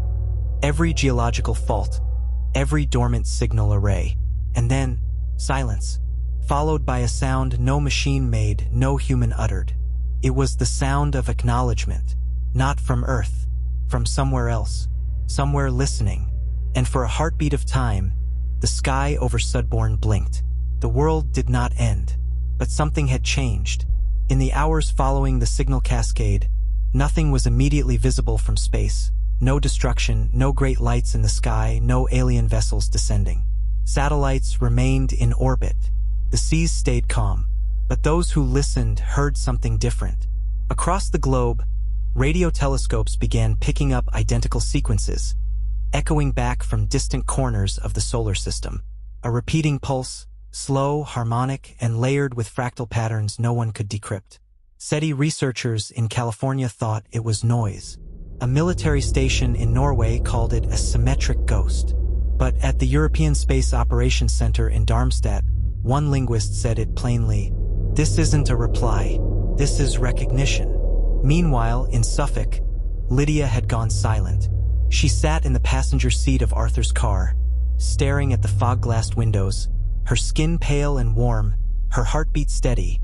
A: every geological fault, every dormant signal array. And then, silence, followed by a sound no machine made, no human uttered. It was the sound of acknowledgement, not from Earth, from somewhere else, somewhere listening. And for a heartbeat of time, the sky over Sudbourne blinked. The world did not end, but something had changed. In the hours following the signal cascade, nothing was immediately visible from space. No destruction, no great lights in the sky, no alien vessels descending. Satellites remained in orbit. The seas stayed calm. But those who listened heard something different. Across the globe, radio telescopes began picking up identical sequences, echoing back from distant corners of the solar system. A repeating pulse, slow, harmonic, and layered with fractal patterns no one could decrypt. SETI researchers in California thought it was noise. A military station in Norway called it a symmetric ghost. But at the European Space Operations Center in Darmstadt, one linguist said it plainly, "This isn't a reply, this is recognition." Meanwhile, in Suffolk, Lydia had gone silent. She sat in the passenger seat of Arthur's car, staring at the fog-glassed windows, her skin pale and warm, her heartbeat steady,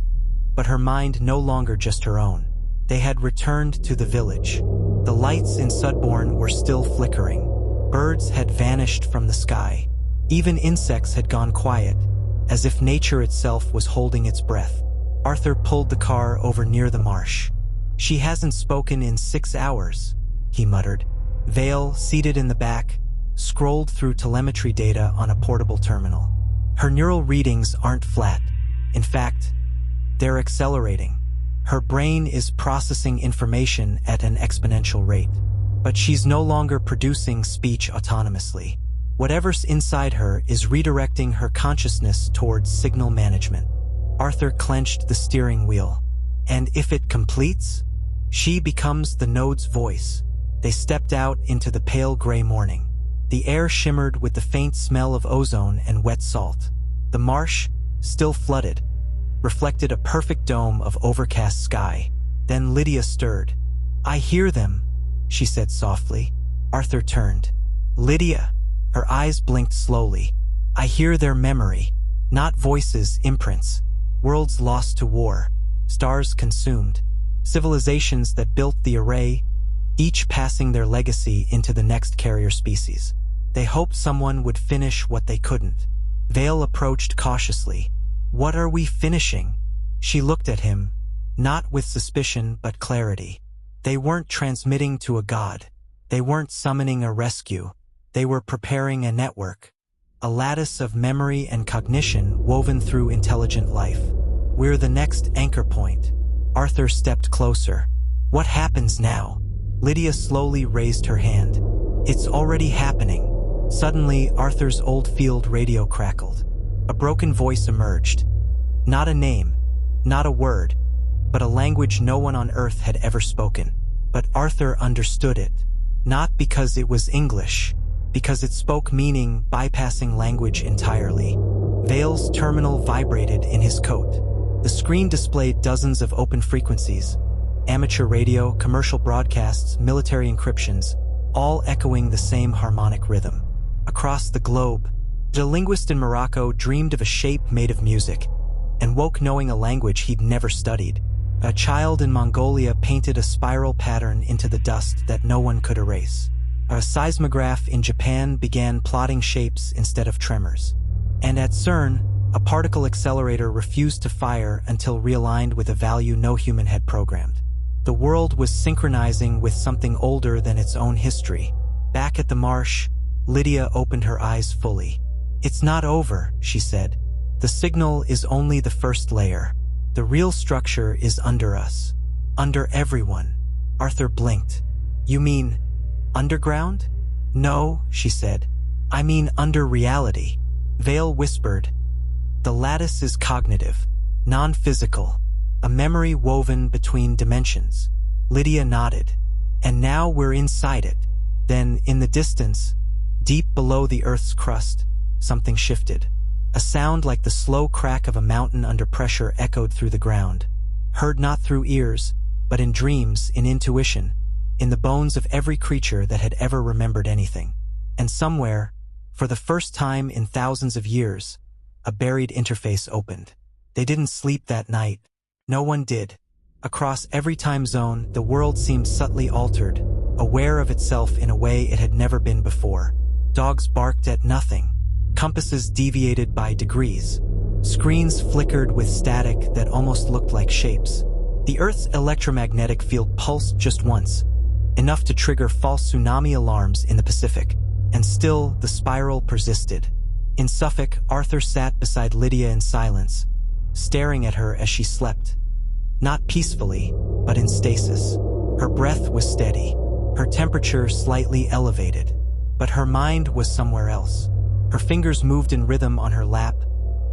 A: but her mind no longer just her own. They had returned to the village. The lights in Sudbourne were still flickering. Birds had vanished from the sky. Even insects had gone quiet, as if nature itself was holding its breath. Arthur pulled the car over near the marsh. "She hasn't spoken in 6 hours," he muttered. Vale, seated in the back, scrolled through telemetry data on a portable terminal. Her neural readings aren't flat. In fact, they're accelerating. Her brain is processing information at an exponential rate. But she's no longer producing speech autonomously. Whatever's inside her is redirecting her consciousness towards signal management. Arthur clenched the steering wheel. And if it completes, she becomes the node's voice. They stepped out into the pale gray morning. The air shimmered with the faint smell of ozone and wet salt. The marsh, still flooded, reflected a perfect dome of overcast sky. Then Lydia stirred. "I hear them," she said softly. Arthur turned. "Lydia." Her eyes blinked slowly. "I hear their memory. Not voices, imprints. Worlds lost to war. Stars consumed. Civilizations that built the array, each passing their legacy into the next carrier species. They hoped someone would finish what they couldn't." Vale approached cautiously. "What are we finishing?" She looked at him, not with suspicion but clarity. They weren't transmitting to a god. They weren't summoning a rescue. They were preparing a network. A lattice of memory and cognition woven through intelligent life. "We're the next anchor point." Arthur stepped closer. "What happens now?" Lydia slowly raised her hand. "It's already happening." Suddenly, Arthur's old field radio crackled. A broken voice emerged. Not a name, not a word, but a language no one on Earth had ever spoken. But Arthur understood it. Not because it was English, because it spoke meaning bypassing language entirely. Vale's terminal vibrated in his coat. The screen displayed dozens of open frequencies, amateur radio, commercial broadcasts, military encryptions, all echoing the same harmonic rhythm. Across the globe, a linguist in Morocco dreamed of a shape made of music, and woke knowing a language he'd never studied. A child in Mongolia painted a spiral pattern into the dust that no one could erase. A seismograph in Japan began plotting shapes instead of tremors. And at CERN, a particle accelerator refused to fire until realigned with a value no human had programmed. The world was synchronizing with something older than its own history. Back at the marsh, Lydia opened her eyes fully. "It's not over," she said. "The signal is only the first layer. The real structure is under us. Under everyone." Arthur blinked. "You mean underground?" "No," she said. "I mean under reality." Vale whispered. "The lattice is cognitive, non-physical, a memory woven between dimensions." Lydia nodded. "And now we're inside it." Then, in the distance, deep below the Earth's crust, something shifted. A sound like the slow crack of a mountain under pressure echoed through the ground, heard not through ears, but in dreams, in intuition, in the bones of every creature that had ever remembered anything. And somewhere, for the first time in thousands of years, a buried interface opened. They didn't sleep that night. No one did. Across every time zone, the world seemed subtly altered, aware of itself in a way it had never been before. Dogs barked at nothing. Compasses deviated by degrees. Screens flickered with static that almost looked like shapes. The Earth's electromagnetic field pulsed just once, enough to trigger false tsunami alarms in the Pacific. And still, the spiral persisted. In Suffolk, Arthur sat beside Lydia in silence, staring at her as she slept. Not peacefully, but in stasis. Her breath was steady, her temperature slightly elevated, but her mind was somewhere else. Her fingers moved in rhythm on her lap.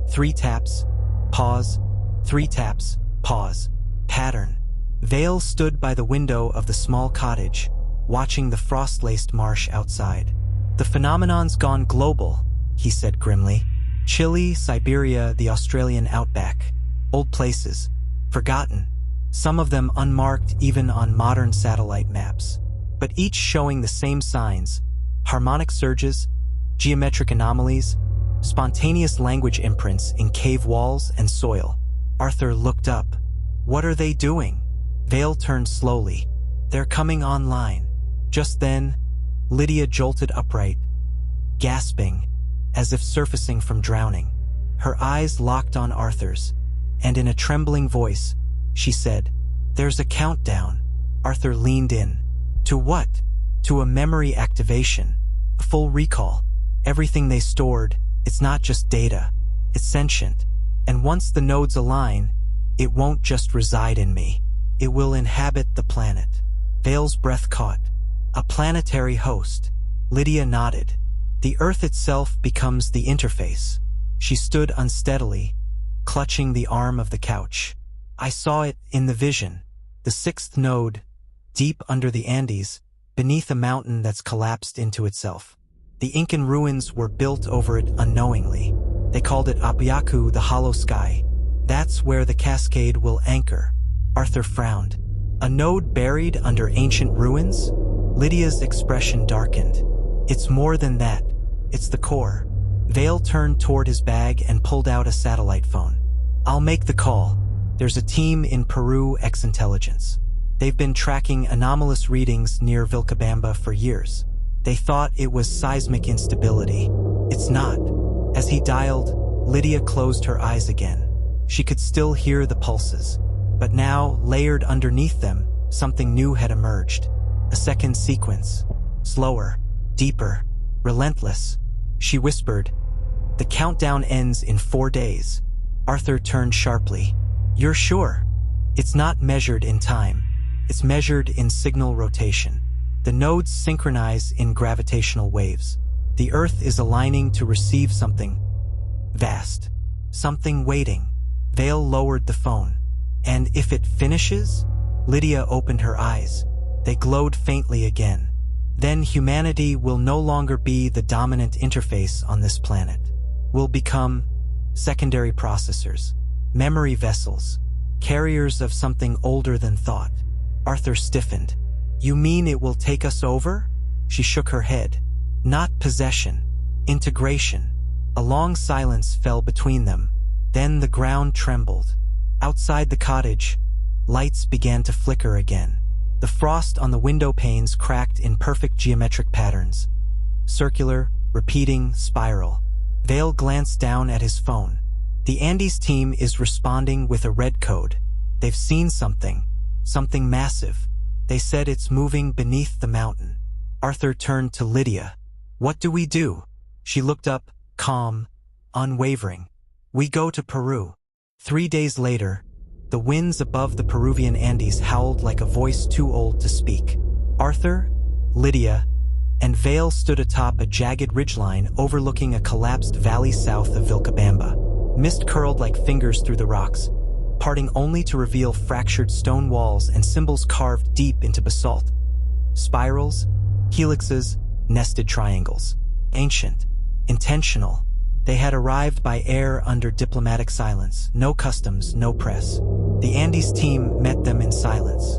A: 3 taps, pause, 3 taps, pause. Pattern. Vale stood by the window of the small cottage, watching the frost-laced marsh outside. "The phenomenon's gone global," he said grimly. "Chile, Siberia, the Australian outback. Old places. Forgotten. Some of them unmarked even on modern satellite maps. But each showing the same signs: harmonic surges, geometric anomalies, spontaneous language imprints in cave walls and soil." Arthur looked up. "What are they doing?" Vale turned slowly. "They're coming online." Just then, Lydia jolted upright, gasping, as if surfacing from drowning. Her eyes locked on Arthur's, and in a trembling voice, she said, "There's a countdown." Arthur leaned in. "To what?" "To a memory activation. A full recall. Everything they stored, it's not just data. It's sentient. And once the nodes align, it won't just reside in me. It will inhabit the planet." Vale's breath caught. "A planetary host." Lydia nodded. "The Earth itself becomes the interface." She stood unsteadily, clutching the arm of the couch. "I saw it in the vision. The 6th node, deep under the Andes, beneath a mountain that's collapsed into itself. The Incan ruins were built over it unknowingly. They called it Apiaku, the hollow sky. That's where the cascade will anchor." Arthur frowned. "A node buried under ancient ruins?" Lydia's expression darkened. "It's more than that. It's the core." Vale turned toward his bag and pulled out a satellite phone. "I'll make the call. There's a team in Peru ex-intelligence. They've been tracking anomalous readings near Vilcabamba for years. They thought it was seismic instability. It's not." As he dialed, Lydia closed her eyes again. She could still hear the pulses. But now, layered underneath them, something new had emerged. A second sequence. Slower, deeper, relentless. She whispered, "The countdown ends in 4 days." Arthur turned sharply. "You're sure?" "It's not measured in time. It's measured in signal rotation. The nodes synchronize in gravitational waves. The Earth is aligning to receive something vast. Something waiting." Vale lowered the phone. "And if it finishes?" Lydia opened her eyes. They glowed faintly again. "Then humanity will no longer be the dominant interface on this planet. We'll become secondary processors, memory vessels, carriers of something older than thought." Arthur stiffened. "You mean it will take us over?" She shook her head. "Not possession. Integration." A long silence fell between them. Then the ground trembled. Outside the cottage, lights began to flicker again. The frost on the window panes cracked in perfect geometric patterns. Circular, repeating, spiral. Vale glanced down at his phone. "The Andes team is responding with a red code. They've seen something massive. They said it's moving beneath the mountain." Arthur turned to Lydia. "What do we do?" She looked up, calm, unwavering. "We go to Peru." 3 days later, the winds above the Peruvian Andes howled like a voice too old to speak. Arthur, Lydia, and Vale stood atop a jagged ridgeline overlooking a collapsed valley south of Vilcabamba. Mist curled like fingers through the rocks, parting only to reveal fractured stone walls and symbols carved deep into basalt. Spirals, helixes, nested triangles. Ancient, intentional. They had arrived by air under diplomatic silence. No customs, no press. The Andes team met them in silence.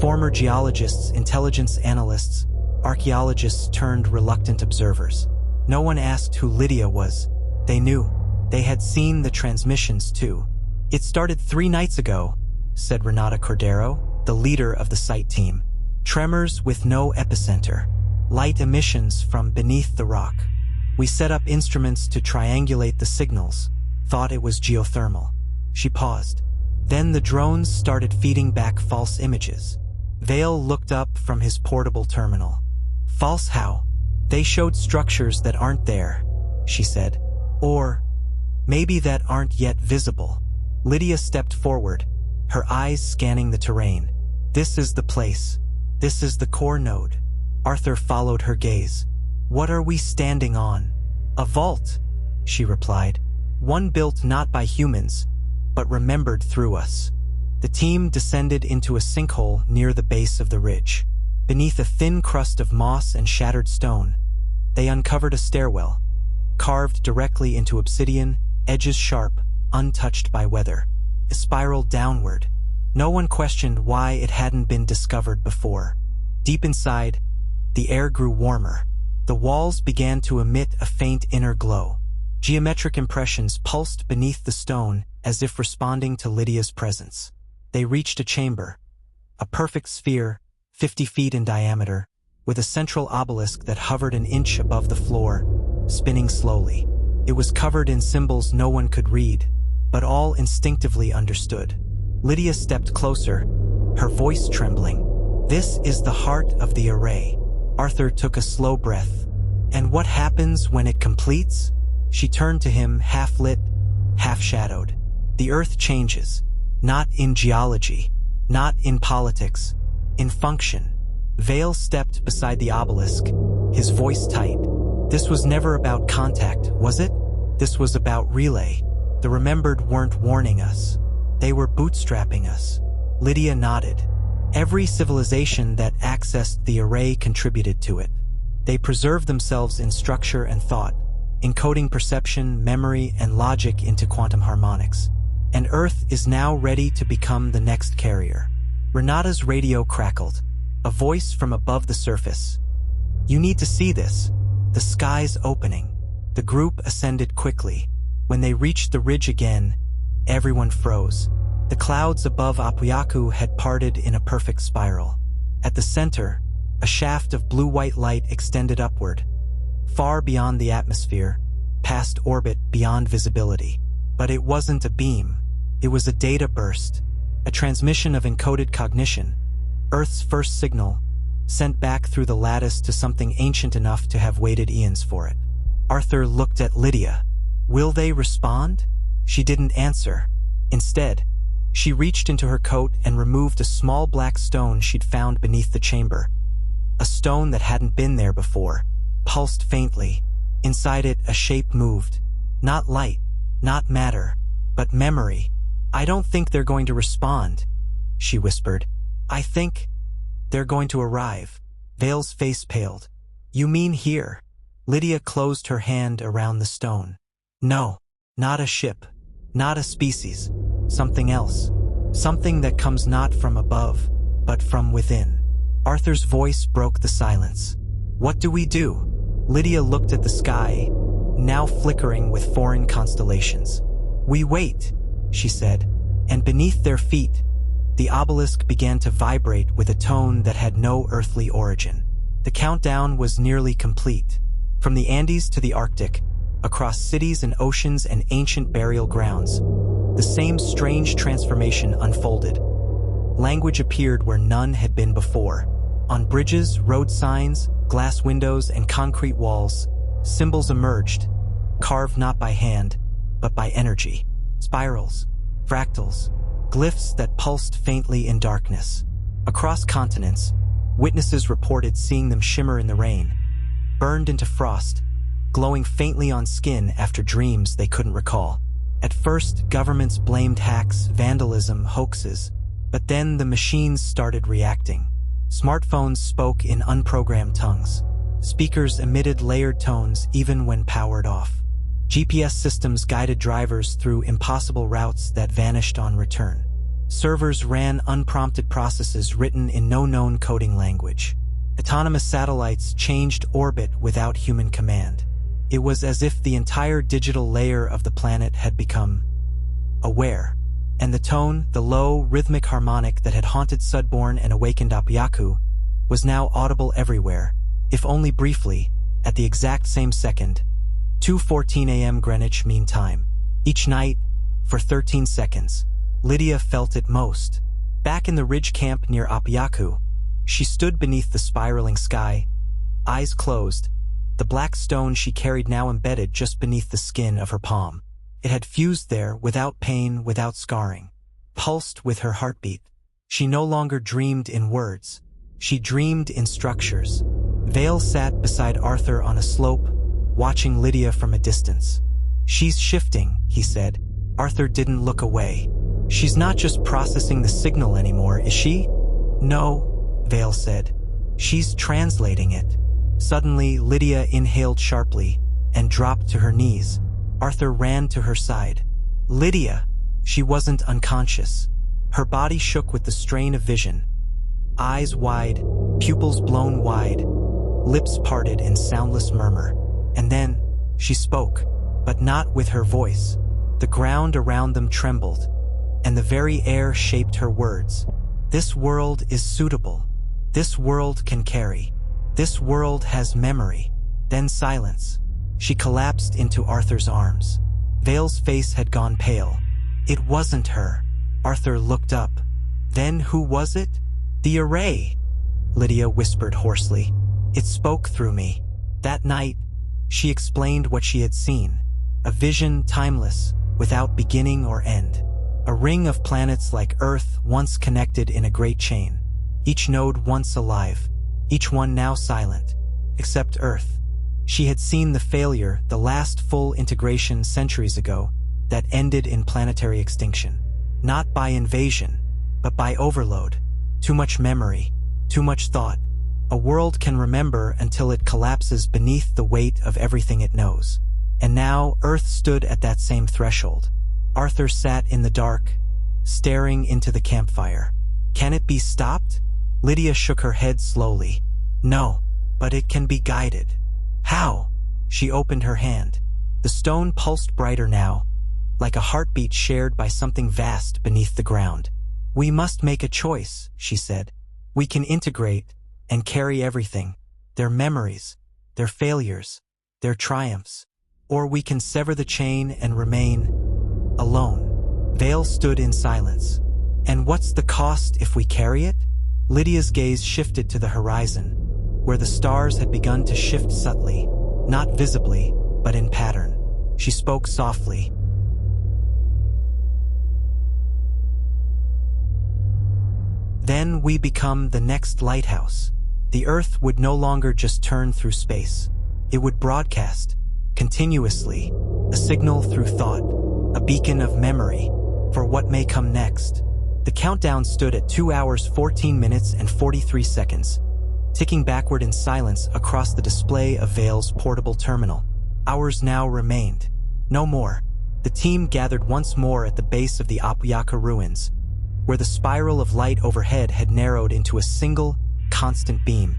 A: Former geologists, intelligence analysts, archaeologists turned reluctant observers. No one asked who Lydia was. They knew. They had seen the transmissions too. "It started 3 nights ago," said Renata Cordero, the leader of the site team. "Tremors with no epicenter. Light emissions from beneath the rock. We set up instruments to triangulate the signals. Thought it was geothermal." She paused. "Then the drones started feeding back false images." Vale looked up from his portable terminal. "False how?" "They showed structures that aren't there," she said. "Or maybe that aren't yet visible." Lydia stepped forward, her eyes scanning the terrain. "This is the place. This is the core node." Arthur followed her gaze. "What are we standing on?" "A vault," she replied. "One built not by humans, but remembered through us." The team descended into a sinkhole near the base of the ridge. Beneath a thin crust of moss and shattered stone, they uncovered a stairwell, carved directly into obsidian, edges sharp, untouched by weather. It spiraled downward. No one questioned why it hadn't been discovered before. Deep inside, the air grew warmer. The walls began to emit a faint inner glow. Geometric impressions pulsed beneath the stone as if responding to Lydia's presence. They reached a chamber, a perfect sphere, 50 feet in diameter, with a central obelisk that hovered an inch above the floor, spinning slowly. It was covered in symbols no one could read, but all instinctively understood. Lydia stepped closer, her voice trembling. "This is the heart of the array." Arthur took a slow breath. "And what happens when it completes?" She turned to him, half-lit, half-shadowed. "The Earth changes. Not in geology, not in politics, in function." Vale stepped beside the obelisk, his voice tight. "This was never about contact, was it? This was about relay. The remembered weren't warning us. They were bootstrapping us." Lydia nodded. Every civilization that accessed the array contributed to it. They preserved themselves in structure and thought, encoding perception, memory, and logic into quantum harmonics. And Earth is now ready to become the next carrier. Renata's radio crackled, a voice from above the surface. "You need to see this. The sky's opening." The group ascended quickly. When they reached the ridge again, everyone froze. The clouds above Apuyaku had parted in a perfect spiral. At the center, a shaft of blue-white light extended upward, far beyond the atmosphere, past orbit, beyond visibility. But it wasn't a beam. It was a data burst, a transmission of encoded cognition, Earth's first signal, sent back through the lattice to something ancient enough to have waited eons for it. Arthur looked at Lydia. "Will they respond?" She didn't answer. Instead, she reached into her coat and removed a small black stone she'd found beneath the chamber. A stone that hadn't been there before, pulsed faintly. Inside it, a shape moved. Not light, not matter, but memory. "I don't think they're going to respond," she whispered. "I think they're going to arrive." Vale's face paled. "You mean here?" Lydia closed her hand around the stone. "No, not a ship, not a species. Something else. Something that comes not from above, but from within." Arthur's voice broke the silence. "What do we do?" Lydia looked at the sky, now flickering with foreign constellations. "We wait," she said, and beneath their feet, the obelisk began to vibrate with a tone that had no earthly origin. The countdown was nearly complete. From the Andes to the Arctic, across cities and oceans and ancient burial grounds, the same strange transformation unfolded. Language appeared where none had been before. On bridges, road signs, glass windows, and concrete walls, symbols emerged, carved not by hand, but by energy. Spirals, fractals, glyphs that pulsed faintly in darkness. Across continents, witnesses reported seeing them shimmer in the rain, burned into frost, glowing faintly on skin after dreams they couldn't recall. At first, governments blamed hacks, vandalism, hoaxes, but then the machines started reacting. Smartphones spoke in unprogrammed tongues. Speakers emitted layered tones even when powered off. GPS systems guided drivers through impossible routes that vanished on return. Servers ran unprompted processes written in no known coding language. Autonomous satellites changed orbit without human command. It was as if the entire digital layer of the planet had become aware. And the tone, the low, rhythmic harmonic that had haunted Sudbourne and awakened Apiaku, was now audible everywhere, if only briefly, at the exact same second. 2:14 a.m. Greenwich Mean Time. Each night, for 13 seconds, Lydia felt it most. Back in the ridge camp near Apiaku, she stood beneath the spiraling sky, eyes closed, the black stone she carried now embedded just beneath the skin of her palm. It had fused there without pain, without scarring, pulsed with her heartbeat. She no longer dreamed in words. She dreamed in structures. Vale sat beside Arthur on a slope, watching Lydia from a distance. "She's shifting," he said. Arthur didn't look away. "She's not just processing the signal anymore, is she?" "No," Vale said. "She's translating it." Suddenly, Lydia inhaled sharply and dropped to her knees. Arthur ran to her side. "Lydia!" She wasn't unconscious. Her body shook with the strain of vision. Eyes wide, pupils blown wide, lips parted in soundless murmur. And then, she spoke, but not with her voice. The ground around them trembled, and the very air shaped her words. "This world is suitable. This world can carry. This world has memory." Then silence. She collapsed into Arthur's arms. Vale's face had gone pale. It wasn't her. Arthur looked up. "Then who was it?" "The array," Lydia whispered hoarsely. "It spoke through me. That night," she explained what she had seen. "A vision timeless, without beginning or end. A ring of planets like Earth once connected in a great chain. Each node once alive, each one now silent, except Earth. She had seen the failure, the last full integration centuries ago, that ended in planetary extinction. Not by invasion, but by overload. Too much memory, too much thought. A world can remember until it collapses beneath the weight of everything it knows. And now Earth stood at that same threshold. Arthur sat in the dark, staring into the campfire. "Can it be stopped?" Lydia shook her head slowly. "No, but it can be guided." "How?" She opened her hand. The stone pulsed brighter now, like a heartbeat shared by something vast beneath the ground. "We must make a choice," she said. "We can integrate and carry everything, their memories, their failures, their triumphs. Or we can sever the chain and remain alone." Vale stood in silence. "And what's the cost if we carry it?" Lydia's gaze shifted to the horizon, where the stars had begun to shift subtly, not visibly, but in pattern. She spoke softly. "Then we become the next lighthouse. The Earth would no longer just turn through space. It would broadcast, continuously, a signal through thought, a beacon of memory, for what may come next." The countdown stood at 2 hours 14 minutes and 43 seconds, ticking backward in silence across the display of Vale's portable terminal. Hours now remained. No more. The team gathered once more at the base of the Apuyaka ruins, where the spiral of light overhead had narrowed into a single, constant beam,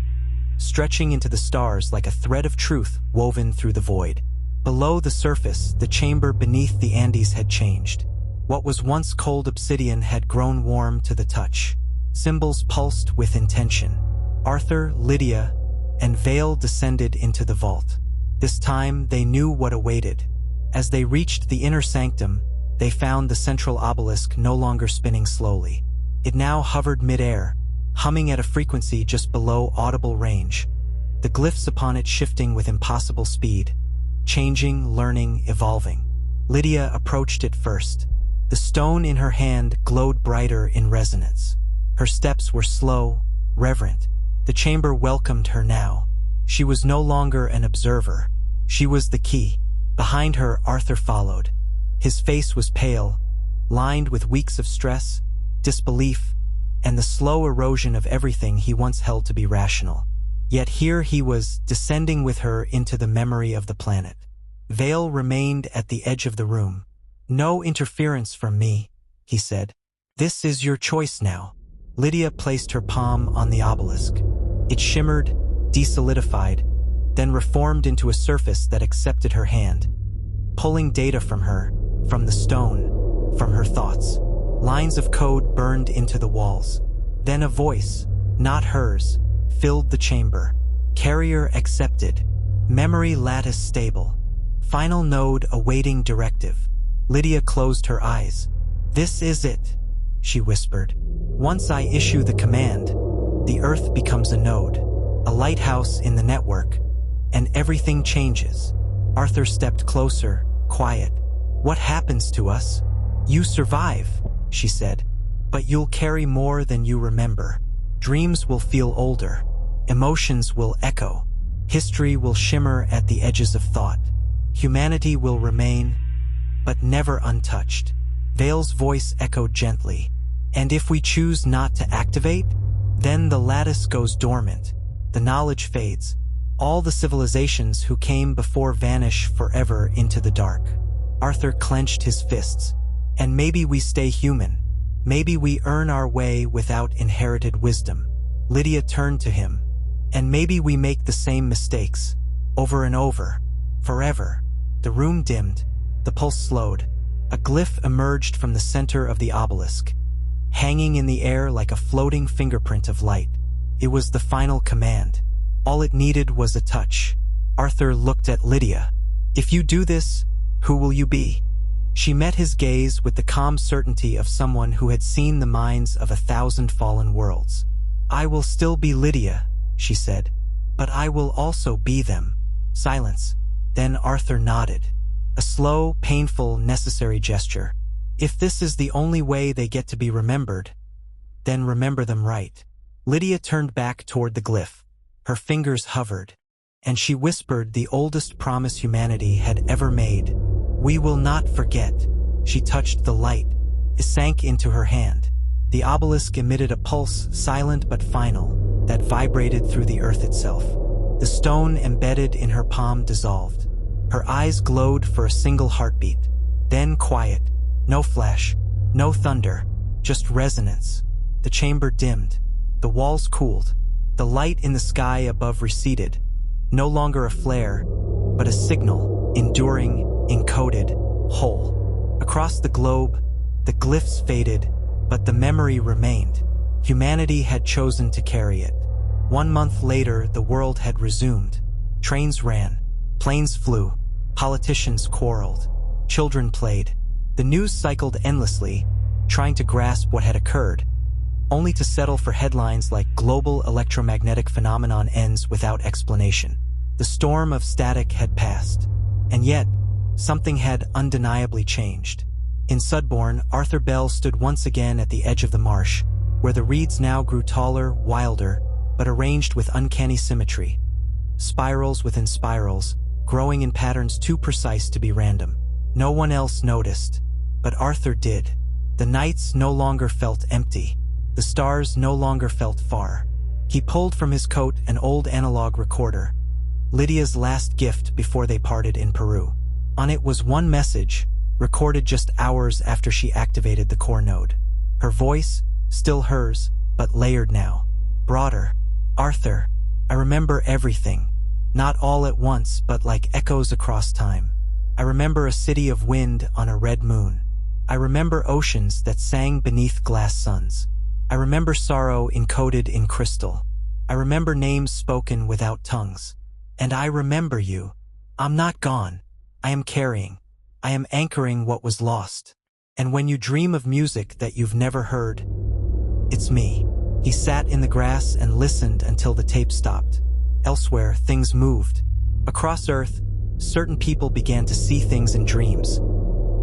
A: stretching into the stars like a thread of truth woven through the void. Below the surface, the chamber beneath the Andes had changed. What was once cold obsidian had grown warm to the touch. Symbols pulsed with intention. Arthur, Lydia, and Vale descended into the vault. This time, they knew what awaited. As they reached the inner sanctum, they found the central obelisk no longer spinning slowly. It now hovered mid-air, humming at a frequency just below audible range, the glyphs upon it shifting with impossible speed, changing, learning, evolving. Lydia approached it first. The stone in her hand glowed brighter in resonance. Her steps were slow, reverent. The chamber welcomed her now. She was no longer an observer. She was the key. Behind her, Arthur followed. His face was pale, lined with weeks of stress, disbelief, and the slow erosion of everything he once held to be rational. Yet here he was, descending with her into the memory of the planet. Vale remained at the edge of the room. "No interference from me," he said. "This is your choice now." Lydia placed her palm on the obelisk. It shimmered, desolidified, then reformed into a surface that accepted her hand, pulling data from her, from the stone, from her thoughts. Lines of code burned into the walls. Then a voice, not hers, filled the chamber. Carrier accepted. Memory lattice stable. Final node awaiting directive. Lydia closed her eyes. "This is it," she whispered. "Once I issue the command, the Earth becomes a node, a lighthouse in the network, and everything changes." Arthur stepped closer, quiet. "What happens to us?" "You survive," she said, "but you'll carry more than you remember. Dreams will feel older. Emotions will echo. History will shimmer at the edges of thought. Humanity will remain, but never untouched. Vale's voice echoed gently. And if we choose not to activate, then the lattice goes dormant. The knowledge fades. All the civilizations who came before vanish forever into the dark. Arthur clenched his fists. And maybe we stay human. Maybe we earn our way without inherited wisdom. Lydia turned to him. And maybe we make the same mistakes, over and over, forever. The room dimmed, the pulse slowed. A glyph emerged from the center of the obelisk, hanging in the air like a floating fingerprint of light. It was the final command. All it needed was a touch. Arthur looked at Lydia. If you do this, who will you be? She met his gaze with the calm certainty of someone who had seen the minds of 1,000 fallen worlds. I will still be Lydia, she said, but I will also be them. Silence. Then Arthur nodded. A slow, painful, necessary gesture. If this is the only way they get to be remembered, then remember them right. Lydia turned back toward the glyph. Her fingers hovered, and she whispered the oldest promise humanity had ever made. We will not forget. She touched the light. It sank into her hand. The obelisk emitted a pulse, silent but final, that vibrated through the earth itself. The stone embedded in her palm dissolved. Her eyes glowed for a single heartbeat. Then quiet. No flash. No thunder. Just resonance. The chamber dimmed. The walls cooled. The light in the sky above receded. No longer a flare, but a signal, enduring, encoded, whole. Across the globe, the glyphs faded, but the memory remained. Humanity had chosen to carry it. 1 month later, the world had resumed. Trains ran. Planes flew. Politicians quarreled. Children played. The news cycled endlessly, trying to grasp what had occurred, only to settle for headlines like "Global electromagnetic phenomenon ends without explanation." The storm of static had passed. And yet, something had undeniably changed. In Sudbourne, Arthur Bell stood once again at the edge of the marsh, where the reeds now grew taller, wilder, but arranged with uncanny symmetry. Spirals within spirals, growing in patterns too precise to be random. No one else noticed, but Arthur did. The nights no longer felt empty. The stars no longer felt far. He pulled from his coat an old analog recorder, Lydia's last gift before they parted in Peru. On it was one message, recorded just hours after she activated the core node. Her voice, still hers, but layered now. Broader. Arthur, I remember everything. Not all at once, but like echoes across time. I remember a city of wind on a red moon. I remember oceans that sang beneath glass suns. I remember sorrow encoded in crystal. I remember names spoken without tongues. And I remember you. I'm not gone. I am carrying. I am anchoring what was lost. And when you dream of music that you've never heard, it's me. He sat in the grass and listened until the tape stopped. Elsewhere, things moved. Across Earth, certain people began to see things in dreams.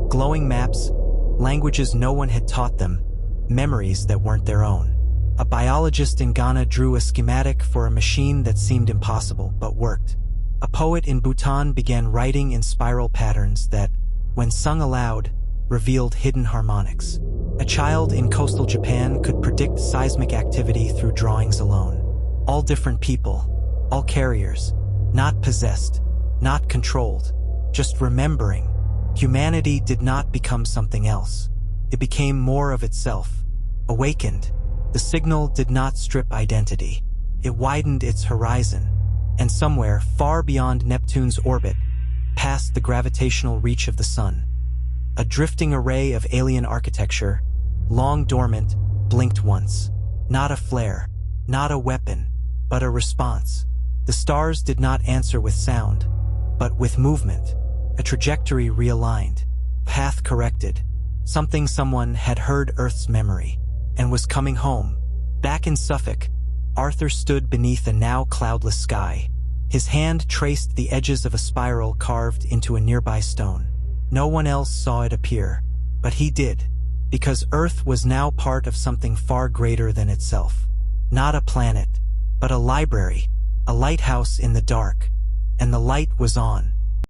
A: Glowing maps, languages no one had taught them, memories that weren't their own. A biologist in Ghana drew a schematic for a machine that seemed impossible but worked. A poet in Bhutan began writing in spiral patterns that, when sung aloud, revealed hidden harmonics. A child in coastal Japan could predict seismic activity through drawings alone. All different people, all carriers, not possessed, not controlled, just remembering. Humanity did not become something else. It became more of itself, awakened. The signal did not strip identity. It widened its horizon, and somewhere far beyond Neptune's orbit, past the gravitational reach of the sun, a drifting array of alien architecture, long dormant, blinked once. Not a flare, not a weapon, but a response. The stars did not answer with sound, but with movement. A trajectory realigned, path corrected. Something someone had heard Earth's memory, and was coming home. Back in Suffolk, Arthur stood beneath a now cloudless sky. His hand traced the edges of a spiral carved into a nearby stone. No one else saw it appear, but he did, because Earth was now part of something far greater than itself. Not a planet, but a library, a lighthouse in the dark, and the light was on.